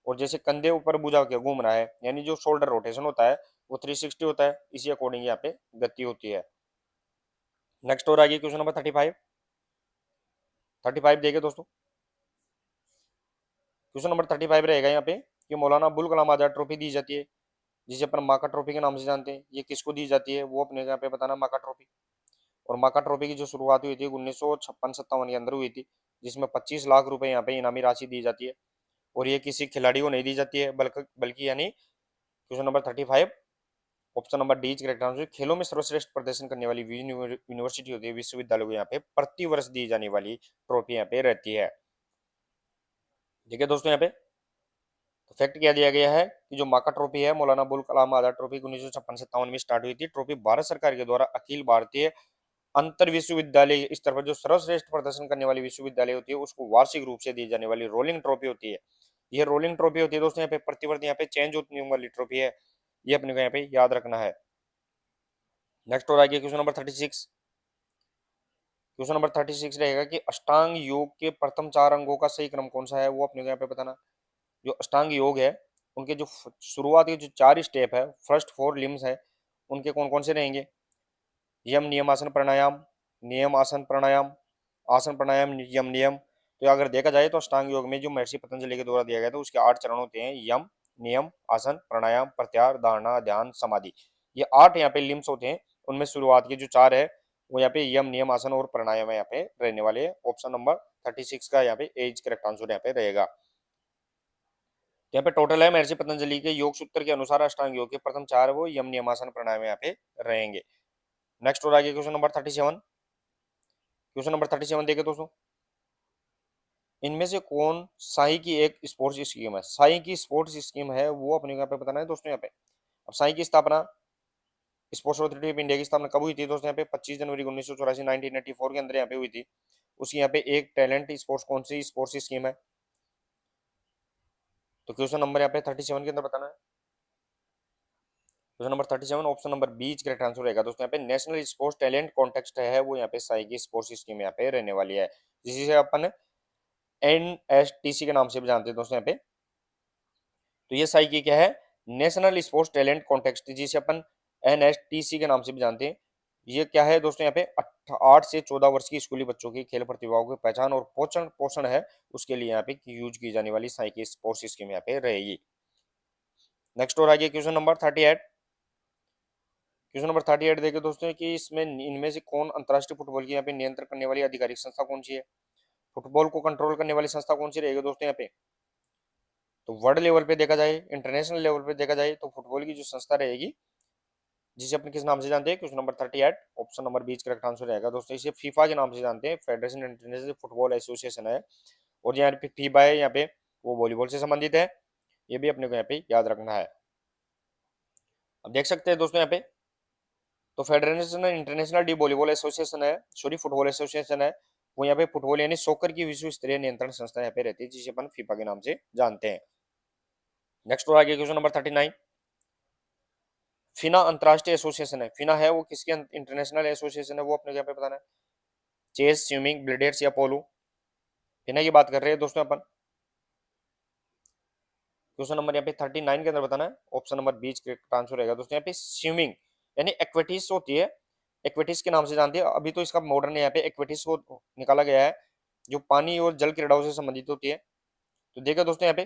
और जैसे कंधे ऊपर बुझा के घूम रहा है यानी जो शोल्डर रोटेशन होता है वो 360 होता है, इसी अकॉर्डिंग यहाँ पे गति होती है। नेक्स्ट और आगे क्वेश्चन नंबर 35। 35 देखिए दोस्तों, क्वेश्चन नंबर 35 रहेगा यहाँ पे कि मौलाना अब्दुल कलाम आजाद ट्रॉफी दी जाती है जिसे अपन माका ट्रॉफी के नाम से जानते हैं, ये किसको दी जाती है वो अपने यहाँ पे बताना। माका ट्रॉफी, और माका ट्रॉफी की जो शुरुआत हुई थी 1956-57 के अंदर हुई थी, जिसमें 25 लाख रुपए यहाँ पे इनामी राशि दी जाती है और ये किसी खिलाड़ी को नहीं दी जाती है बल्कि यानी question number 35 option number D correct answer खेलों में सर्वश्रेष्ठ प्रदर्शन करने वाली यूनिवर्सिटी होती है, विश्वविद्यालय को यहाँ पे प्रति वर्ष दी जाने वाली ट्रॉफी यहाँ पे रहती है। ठीक है दोस्तों, यहाँ पे तो फैक्ट क्या दिया गया है कि जो माका ट्रॉफी है मौलाना अबुल कलाम आजाद ट्रॉफी 1956-57 में स्टार्ट हुई थी। ट्रॉफी भारत सरकार के द्वारा अखिल भारतीय अंतर विश्वविद्यालय स्तर पर जो सर्वश्रेष्ठ प्रदर्शन करने वाली विश्वविद्यालय होती है उसको वार्षिक रूप से दी जाने वाली रोलिंग ट्रॉफी होती है। ये रोलिंग ट्रॉफी होती है दोस्तों, यहाँ पे प्रतिवर्ष यहाँ पे चेंज होने वाली ट्रॉफी है, ये अपने को यहाँ पे याद रखना है। नेक्स्ट और आगे क्वेश्चन नंबर 36। क्वेश्चन नंबर 36 रहेगा कि अष्टांग योग के प्रथम 4 अंगों का सही क्रम कौन सा है वो अपने को यहाँ पे बताना। जो अष्टांग योग है उनके जो शुरुआती जो 4 स्टेप है, फर्स्ट 4 लिम्स है, उनके कौन कौन से रहेंगे? यम नियम आसन प्राणायाम, नियम आसन प्राणायाम, आसन प्राणायाम यम नियम। तो अगर देखा जाए तो अष्टांग योग में जो महर्षि पतंजलि के द्वारा दिया गया था उसके 8 चरण होते हैं, यम, नियम, आसन, प्राणायाम, प्रत्याहार, धारणा, ध्यान, समाधि। ये 8 यहाँ पे लिम्स होते हैं, उनमें शुरुआत के जो 4 है वो यहाँ पे यम, नियम, आसन और प्राणायाम यहाँ पे रहने वाले हैं। ऑप्शन नंबर 36 का यहाँ पे एज करेक्ट आंसर यहाँ पे रहेगा। यहाँ पे टोटल है महर्षि पतंजलि के योग सूत्र के अनुसार अष्टांग योग के प्रथम 4 वो यम, नियम, आसन, प्राणायाम यहाँ पे रहेंगे। नेक्स्ट और आगे क्वेश्चन नंबर 37। क्वेश्चन नंबर 37 देखे दोस्तों, इनमें से कौन साई की एक स्पोर्ट्स स्कीम है? साई की स्पोर्ट्स स्कीम है वो अपने को यहाँ पे बताना है दोस्तों। यहाँ पे अब साई की स्थापना, स्पोर्ट्स अथॉरिटी ऑफ इंडिया की स्थापना कब हुई थी दोस्तों? यहाँ पे 25 जनवरी 1984 1984 के अंदर यहाँ पे हुई थी। उसकी यहाँ पे एक टैलेंट स्पोर्ट्स कौन सी स्पोर्ट्स स्कीम है? तो क्वेश्चन नंबर यहाँ पे 37 के अंदर बताना है। Question number 37 option number B correct answer रहेगा दोस्तों। यहाँ पे नेशनल स्पोर्ट्स टैलेंट कॉन्टेस्ट है वो यहाँ पे साई की स्पोर्ट्स स्कीम यहाँ पे रहने वाली है, जिसे अपन NSTC के नाम से भी जानते हैं दोस्तों यहाँ पे। तो ये साई की क्या है? नेशनल स्पोर्ट्स टैलेंट कॉन्टेस्ट, जिसे अपन NSTC के नाम से भी जानते हैं। ये क्या है दोस्तों? यहाँ पे 8 से 14 वर्ष की स्कूली बच्चों की खेल प्रतिभाओं की पहचान और पोषण पोषण है उसके लिए यहाँ पे यूज की जाने वाली साई की स्पोर्ट्स स्कीम यहाँ पे रहेगी। नेक्स्ट और आगे क्वेश्चन नंबर 38। क्वेश्चन नंबर 38 देखिए दोस्तों कि इसमें इनमें से कौन अंतर्राष्ट्रीय फुटबॉल की यहाँ पे नियंत्रण करने वाली आधिकारिक संस्था कौन सी है? फुटबॉल को कंट्रोल करने वाली संस्था कौन सी रहेगी दोस्तों यहाँ पे? तो वर्ल्ड लेवल पे देखा जाए, इंटरनेशनल लेवल पे देखा जाए तो फुटबॉल की जो संस्था रहेगी, जिसे अपन किस नाम से जानते हैं, question number 38 option number B correct answer रहेगा दोस्तों। इसे फीफा के नाम से जानते हैं, फेडरेशन इंटरनेशनल फुटबॉल एसोसिएशन है। और यहाँ पे फीफा है, यहाँ पे वो वॉलीबॉल से संबंधित है, ये भी अपने को यहाँ पे याद रखना है। अब देख सकते हैं दोस्तों यहाँ पे, तो federation international D volleyball association है, सॉरी फुटबॉल एसोसिएशन है, वो यहाँ पे फुटबॉल यानी सॉकर की विश्व स्तरीय नियंत्रण संस्था यहाँ पे रहती है, जिसे अपन फीफा के नाम से जानते हैं। नेक्स्ट और आगे क्वेश्चन नंबर 39, फिना अंतरराष्ट्रीय एसोसिएशन है, फिना है वो किसके इंटरनेशनल एसोसिएशन है, वो अपने को यहाँ पे बताना है। चेस, स्विमिंग, बिलियर्ड्स या पोलो, फिना की बात कर रहे हैं दोस्तों अपन। क्वेश्चन नंबर यहाँ पे 39 के अंदर बताना है, option number B correct answer रहेगा दोस्तों। यहाँ पे स्विमिंग यानी एक्वेटिस होती है, एक्वेटिस के नाम से जानते हैं, अभी तो इसका मॉडर्न यहाँ पे एक्वेटिस को निकाला गया है, जो पानी और जल क्रीड़ाओं से संबंधित होती है। तो देखो दोस्तों यहाँ पे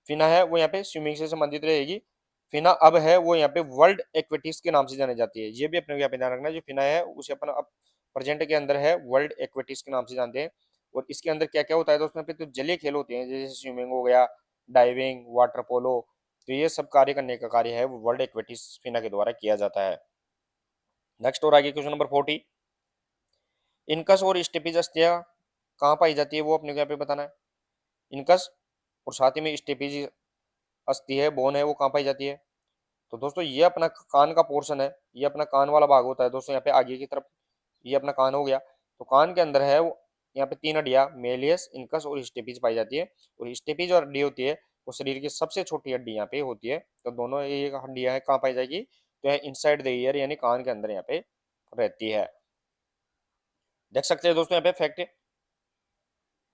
फिना है वो यहाँ पे स्विमिंग से संबंधित रहेगी। फिना अब है वो यहाँ पे वर्ल्ड एक्वेटिक्स के नाम से जानी जाती है, ये भी अपने को यहाँ पे ध्यान रखना है। जो फिना है उसे अपन अब प्रेजेंट के अंदर है वर्ल्ड एक्वेटिक्स के नाम से जानते हैं। और इसके अंदर क्या क्या होता है दोस्तों, यहाँ पे तो जलीय खेल होते हैं, जैसे स्विमिंग हो गया, डाइविंग, वाटर पोलो, तो ये सब कार्य करने का कार्य है वो वर्ल्ड एक्वेटिक्स फिना के द्वारा किया जाता है। नेक्स्ट और आगे क्वेश्चन नंबर 40, इनकस और स्टेपीज अस्थियां कहाँ पाई जाती है, वो अपने को यहाँ पे बताना है। इनकस और साथ ही में स्टेपीज अस्थि है, बोन है, वो कहाँ पाई जाती है? तो दोस्तों ये अपना कान का पोर्शन है, ये अपना कान वाला भाग होता है दोस्तों, यहाँ पे आगे की तरफ ये अपना कान हो गया। तो कान के अंदर है वो यहाँ पे तीन हड्डियां, मेलियस, इनकस और स्टेपीज पाई जाती है। और स्टेपीज और हड्डी होती है वो शरीर की सबसे छोटी हड्डी यहाँ पे होती है। तो दोनों ये हड्डियां है कहाँ पाई जाएगी, तो है इनसाइड द ईयर यानी कान के अंदर यहाँ पे रहती है। देख सकते हैं दोस्तों यहाँ पे फैक्ट, तो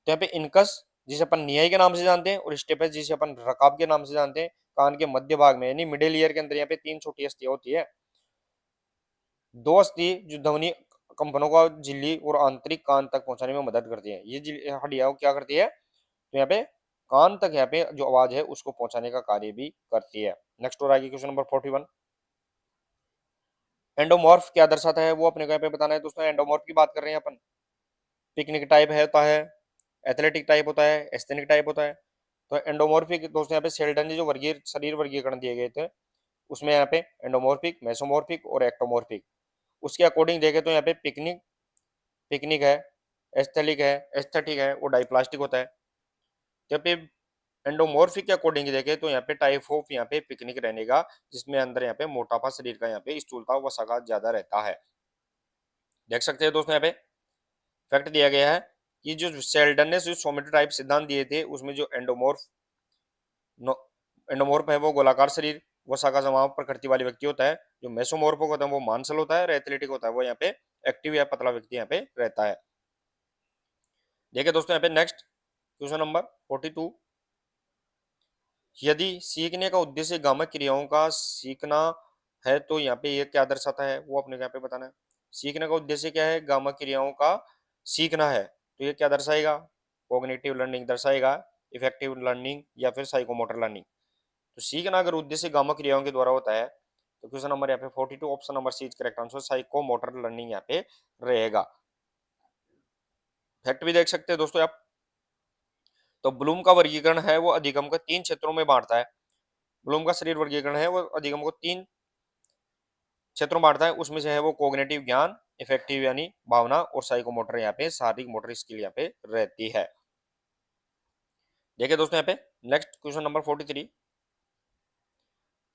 यहाँ पे इनकस जिसे अपन नियाई के नाम से जानते हैं और स्टेपस जिसे अपन रकाब के नाम से जानते हैं, कान के मध्य भाग में यानी मिडिल ईयर के अंदर यहाँ पे तीन छोटी अस्थियां होती है। दो अस्थि जो ध्वनि कंपनों का झिल्ली और आंतरिक कान तक पहुंचाने में मदद करती है, ये हड्डियां क्या करती है, तो यहाँ पे कान तक यहाँ पे जो आवाज है उसको पहुंचाने का कार्य भी करती है। नेक्स्ट और आगे क्वेश्चन नंबर 41, एंडोमॉर्फ क्या दर्शाता है, वो अपने को यहाँ पे बताना है दोस्तों। एंडोमॉर्फ की बात कर रहे हैं अपन, पिकनिक टाइप है होता है, एथलेटिक टाइप होता है, एस्थेनिक टाइप होता है। तो एंडोमॉर्फिक दोस्तों यहाँ पे शेल्डन ने जो वर्गीय शरीर वर्गीकरण दिए गए थे, उसमें यहाँ पे एंडोमॉर्फिक, मेसोमॉर्फिक और एक्टोमॉर्फिक, उसके अकॉर्डिंग देखे तो यहाँ पे पिकनिक पिकनिक है, एस्थेलिक है, एस्थेटिक है, वो डाइप्लास्टिक होता है। तो यहाँ पे एंडोमॉर्फिक के अकॉर्डिंग देखे तो यहाँ पे टाइप ऑफ यहाँ पे पिकनिक रहने का, जिसमें अंदर यहाँ पे मोटापा शरीर का यहाँ पे स्थूलता वसा ज्यादा रहता है। देख सकते हैं दोस्तों यहाँ पे फैक्ट दिया गया है कि जो शेल्डन ने जो सोमेटोटाइप सिद्धांत दिए थे, उसमें जो एंडोमॉर्फ है वो गोलाकार शरीर वसा का जमाव प्रकृति वाले व्यक्ति होता है। जो मेसोमॉर्फ होता है वो मांसल होता है, और एथलेटिक होता है वो यहाँ पे एक्टिव या पतला व्यक्ति यहाँ पे रहता है। देखिए दोस्तों यहाँ पे नेक्स्ट क्वेश्चन नंबर 42, यदि सीखने का उद्देश्य गामक क्रियाओं का सीखना है तो यहाँ पे ये क्या दर्शाता है, वो अपने को यहाँ पे बताना है। सीखने का उद्देश्य क्या है, गामक क्रियाओं का सीखना है, तो ये क्या दर्शाएगा, कॉग्निटिव लर्निंग दर्शाएगा, इफेक्टिव लर्निंग या फिर साइकोमोटर लर्निंग। तो सीखना अगर उद्देश्य गामक क्रियाओं के द्वारा होता है तो क्वेश्चन नंबर यहाँ पे 42 option number C is correct answer, psychomotor learning यहाँ पे रहेगा। फैक्ट भी देख सकते हैं दोस्तों आप, तो ब्लूम का वर्गीकरण है वो अधिगम को तीन क्षेत्रों में बांटता है। ब्लूम का शरीर वर्गीकरण है वो अधिगम को तीन क्षेत्रों में बांटता है, उसमें से है वो कॉग्निटिव ज्ञान, इफेक्टिव यानी भावना, और साइकोमोटर यहाँ पे शारीरिक मोटर स्किल यहाँ पे रहती है। देखिए दोस्तों यहाँ पे नेक्स्ट क्वेश्चन नंबर 43,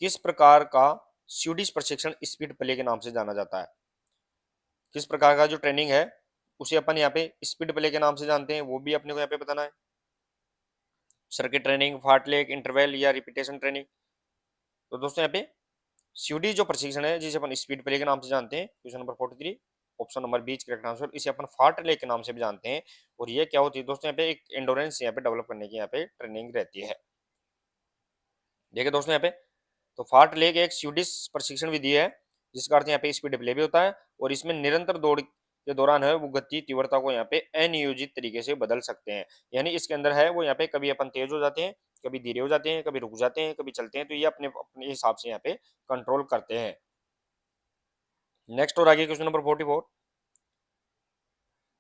किस प्रकार का स्वीडिश प्रशिक्षण स्पीड प्ले के नाम से जाना जाता है? किस प्रकार का जो ट्रेनिंग है उसे अपन यहाँ पे स्पीड प्ले के नाम से जानते हैं, वो भी अपने को यहाँ पे बताना है। सर्किट ट्रेनिंग, फार्टलेक, इंटरवल या रिपीटेशन ट्रेनिंग। तो दोस्तों यहाँ पे सीडी जो प्रशिक्षण है जिसे अपन स्पीड प्ले के नाम से जानते हैं, question number 43 option number B correct answer, इसे अपन फार्टलेक के नाम से भी जानते हैं। और ये क्या होती है दोस्तों, यहाँ पे एक एंडोरेंस यहाँ पे डेवलप करने की यहाँ पे ट्रेनिंग रहती है। देखिए दोस्तों यहाँ पे, तो फार्टलेक एक स्वीडिश प्रशिक्षण विधि है जिसका अर्थ यहाँ पे स्पीड प्ले भी होता है, और इसमें निरंतर दौड़ के दौरान है वो गति तीव्रता को यहाँ पे अनियोजित तरीके से बदल सकते हैं। यानी इसके अंदर है वो यहाँ पे कभी अपन तेज हो जाते हैं, कभी धीरे हो जाते हैं, कभी रुक जाते हैं, कभी चलते हैं, तो ये अपने अपने हिसाब से यहाँ पे कंट्रोल करते हैं। नेक्स्ट और आगे क्वेश्चन नंबर 44,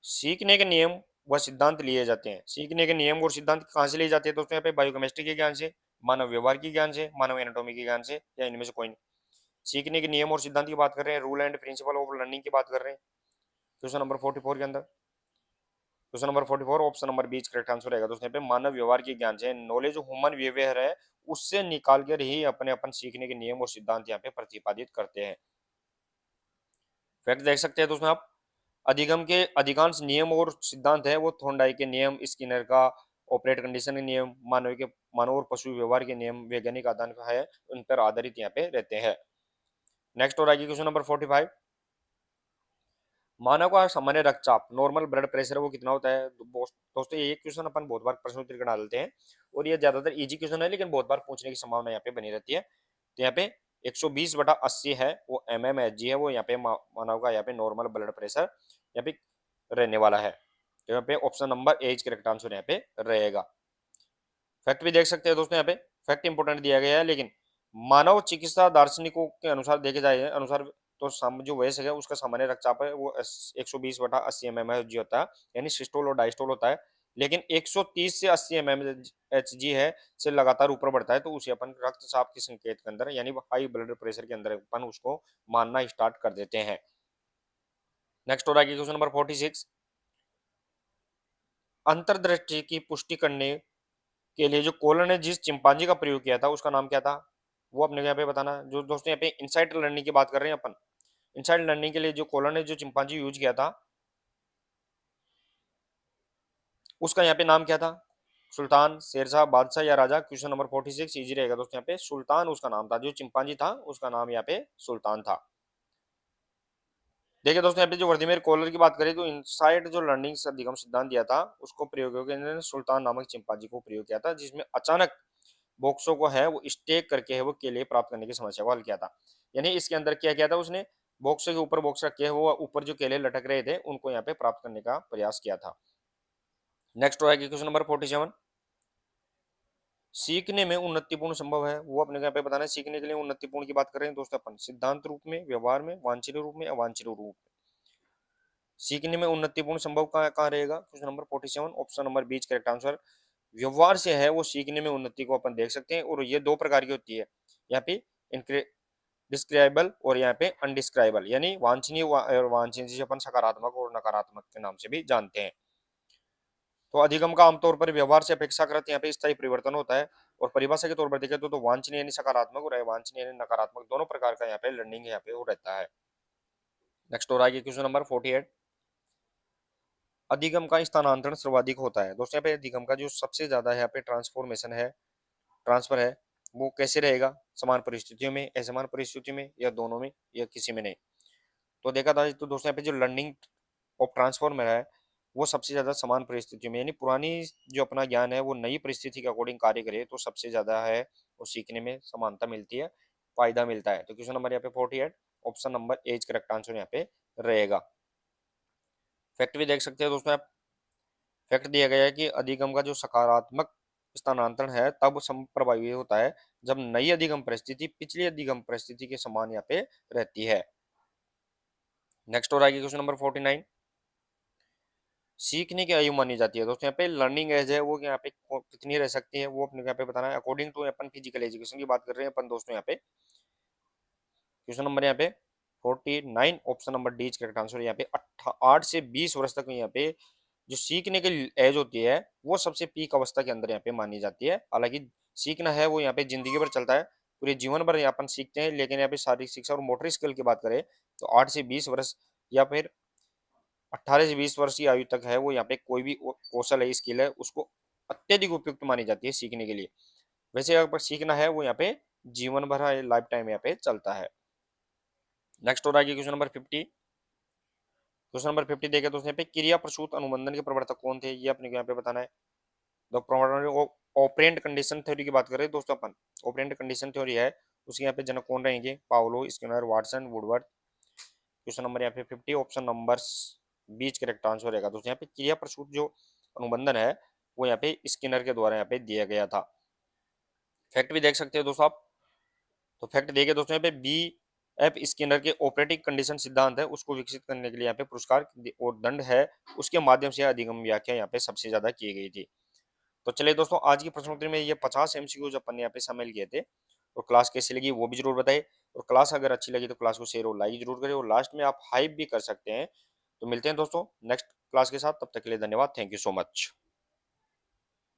सीखने के नियम व सिद्धांत लिए जाते हैं। सीखने के नियम और सिद्धांत कहाँ से लिए जाते हैं दोस्तों? यहाँ पे बायोकेमिस्ट्री के ज्ञान से, मानव व्यवहार के ज्ञान से, मानव एनाटॉमी के ज्ञान से, या इनमें से कोई नहीं। सीखने के नियम और सिद्धांत की बात कर रहे हैं, rule and principle of learning की बात कर रहे हैं क्वेश्चन नंबर 44 के अंदर। Question number 44 option number B correct answer रहेगा दोस्तों। यहाँ पे मानव व्यवहार के ज्ञान से, नॉलेज ऑफ ह्यूमन बिहेवियर है, उससे निकाल कर ही अपने अपन सीखने के नियम और सिद्धांत यहाँ पे प्रतिपादित करते हैं। फैक्ट देख सकते हैं दोस्तों आप, अधिगम के अधिकांश नियम और सिद्धांत है वो थोंडाई के नियम, स्किनर का ऑपरेट कंडीशन के नियम, मानव और पशु व्यवहार के नियम, वैज्ञानिक आदान का है, उन पर आधारित यहाँ पे रहते हैं। नेक्स्ट और आगे क्वेश्चन नंबर 45, मानव का सामान्य रक्तचाप, नॉर्मल ब्लड प्रेशर वो कितना होता है? दोस्तों ये क्वेश्चन अपन बहुत बार प्रश्न उत्तर का डालते हैं, और ये ज्यादातर इजी क्वेश्चन है, लेकिन बहुत बार पूछने की संभावना यहाँ पे बनी रहती है। तो यहाँ पे 120/80 है वो mmHg है, वो यहाँ पे मानव का यहाँ पे नॉर्मल ब्लड प्रेशर यहाँ पे रहने वाला है। तो यहाँ पे option number A correct answer यहाँ पे रहेगा। फैक्ट भी देख सकते हैं दोस्तों, यहाँ पे फैक्ट इंपोर्टेंट दिया गया है, लेकिन मानव चिकित्सा दार्शनिकों के अनुसार देखे जाए अनुसार, तो जो वयस्क है उसका सामान्य रक्तचाप है वो 120/80 mmHg होता है, यानी सिस्टोल और डायस्टोल होता है। लेकिन 130 से 80 mmHg है से लगातार ऊपर बढ़ता है, तो उसे अपन रक्तचाप के संकेत के अंदर, यानी हाई ब्लड प्रेशर के अंदर अपन उसको मानना स्टार्ट कर देते हैं। नेक्स्ट और आगे क्वेश्चन नंबर 46, अंतर्दृष्टि की पुष्टि करने के लिए जो कोलन ने जिस चिंपांजी का प्रयोग किया था उसका नाम क्या था? वो अपने यहाँ पे बताना। जो दोस्तों यहाँ पे इनसाइट लर्निंग की बात कर रहे हैं अपन, इनसाइट लर्निंग के लिए जो कोलन ने जो चिंपांजी यूज किया था उसका यहाँ पे नाम क्या था? सुल्तान, शेरशाह, बादशाह या राजा? क्वेश्चन नंबर 46 इजी रहेगा दोस्तों। यहाँ पे सुल्तान उसका नाम था, जो चिंपांजी था उसका नाम यहाँ पे सुल्तान था। देखिए दोस्तों यहाँ पे जो वर्दिमेर कोहलर की बात करें तो इनसाइट जो लर्निंग अधिगम सिद्धांत दिया था उसको प्रयोग ने सुल्तान नामक चिंपांजी को प्रयोग किया था, जिसमें अचानक बॉक्सों को है वो स्टेक करके है वो केले प्राप्त करने की समस्या को हल किया था। यानी इसके अंदर क्या किया था उसने, बॉक्सों के ऊपर बॉक्स रखे हुआ ऊपर जो केले लटक रहे थे उनको यहाँ पे प्राप्त करने का प्रयास किया था। नेक्स्ट है क्वेश्चन नंबर 47, सीखने में उन्नतिपूर्ण संभव है, वो अपने यहाँ पे बताना है। सीखने के लिए उन्नतिपूर्ण की बात कर रहे हैं दोस्तों अपन, सिद्धांत रूप में, व्यवहार में, वांछनीय रूप में, अवांछनीय रूप में। सीखने में उन्नतिपूर्ण संभव कहाँ रहेगा? Question number 47 option number B correct answer. व्यवहार से है वो सीखने में उन्नति को अपन देख सकते हैं, और ये दो प्रकार की होती है यहाँ पे, डिस्क्राइबल और यहाँ पे अनडिस्क्राइबल, यानी वांछनीय और वांछनीय जिसे अपन सकारात्मक और नकारात्मक के नाम से भी जानते हैं। तो अधिगम का आमतौर पर व्यवहार से अपेक्षाकृत यहाँ पे स्थायी परिवर्तन होता है, और परिभाषा के तौर पर देखें तो वांछनीय यानी सकारात्मक और अवांछनीय यानी नकारात्मक दोनों प्रकार का यहाँ पे लर्निंग यहाँ पे हो रहता है। नेक्स्ट और आगे क्वेश्चन नंबर 48, अधिगम का स्थानांतरण सर्वाधिक होता है दोस्तों। यहाँ पे अधिगम का जो सबसे ज्यादा यहाँ पे ट्रांसफॉर्मेशन है, ट्रांसफर है, वो कैसे रहेगा? समान परिस्थितियों में, असमान परिस्थितियों में, या दोनों में, या किसी में नहीं? तो देखा था तो दोस्तों यहाँ पे जो लर्निंग ऑफ ट्रांसफॉर्मर है वो सबसे ज्यादा समान परिस्थितियों में, यानी पुरानी जो अपना ज्ञान है वो नई परिस्थिति के अकॉर्डिंग कार्य करे तो सबसे ज्यादा है वो सीखने में समानता मिलती है, फायदा मिलता है। तो क्वेश्चन नंबर यहाँ पे 48 option number A correct answer यहाँ पे रहेगा। फैक्ट भी देख सकते हैं दोस्तों आप, फैक्ट दिया गया है कि अधिगम का जो सकारात्मक स्थानांतरण है तब प्रभावी होता है जब नई अधिगम परिस्थिति पिछली अधिगम परिस्थिति के समान यहाँ पे रहती है। नेक्स्ट और आगे क्वेश्चन नंबर 49, सीखने की आयु मानी जाती है दोस्तों। यहाँ पे लर्निंग एज है वो यहाँ पे कितनी रह सकती है वो अपने यहाँ पे बताना है, अकॉर्डिंग टू अपन फिजिकल एजुकेशन की बात कर रहे हैं अपन दोस्तों। यहाँ पे क्वेश्चन नंबर यहाँ पे 49 option number D correct answer. यहाँ पे 8 से 20 वर्ष तक यहाँ पे जो सीखने की एज होती है वो सबसे पीक अवस्था के अंदर यहाँ पे मानी जाती है। हालांकि सीखना है वो यहाँ पे जिंदगी भर चलता है, पूरे जीवन भर यहाँ अपन सीखते हैं, लेकिन यहाँ पे शारीरिक शिक्षा और मोटर स्किल की बात करें तो 8 से 20 वर्ष या फिर 18 से 20 वर्ष की आयु तक है वो यहाँ पे कोई भी कौशल है, स्किल है, उसको अत्यधिक उपयुक्त मानी जाती है सीखने के लिए। वैसे अगर सीखना है वो यहाँ पे जीवन भर लाइफ टाइम यहाँ पे चलता है। नेक्स्ट और आगे क्वेश्चन नंबर 50, क्वेश्चन नंबर 50 देखे तो उसने पे क्रिया प्रसूत अनुबंधन के प्रवर्तक कौन थे, ये अपने को यहाँ पे बताना है। द ऑपरेंट कंडीशन थ्योरी की बात कर रहे हैं दोस्तों अपन, ऑपरेंट कंडीशन थ्योरी है उसके यहाँ पे जनक कौन रहेंगे? Pavlov, Skinner, Watson, Woodworth. Question number यहाँ पे 50 option number B correct answer रहेगा दोस्तों। यहाँ पे क्रिया प्रसूत जो अनुबंधन है वो यहाँ पे स्किनर के द्वारा यहाँ पे दिया गया था। फैक्ट भी देख सकते हो दोस्तों आप, तो फैक्ट देखे दोस्तों यहाँ पे बी एप स्किनर के ऑपरेटिंग कंडीशन सिद्धांत है उसको विकसित करने के लिए यहाँ पे पुरस्कार और दंड है, उसके माध्यम से अधिगम व्याख्या यहाँ पे सबसे ज्यादा की गई थी। तो चलिए दोस्तों, आज की प्रश्नोत्तरी में ये 50 एमसीक्यूज अपन ने यहाँ पे शामिल किए थे। और क्लास कैसी लगी वो भी जरूर बताइए, और क्लास अगर अच्छी लगी तो क्लास को शेयर और लाइक जरूर करें, और लास्ट में आप हाइप भी कर सकते हैं। तो मिलते हैं दोस्तों नेक्स्ट क्लास के साथ, तब तक के लिए धन्यवाद, थैंक यू सो मच।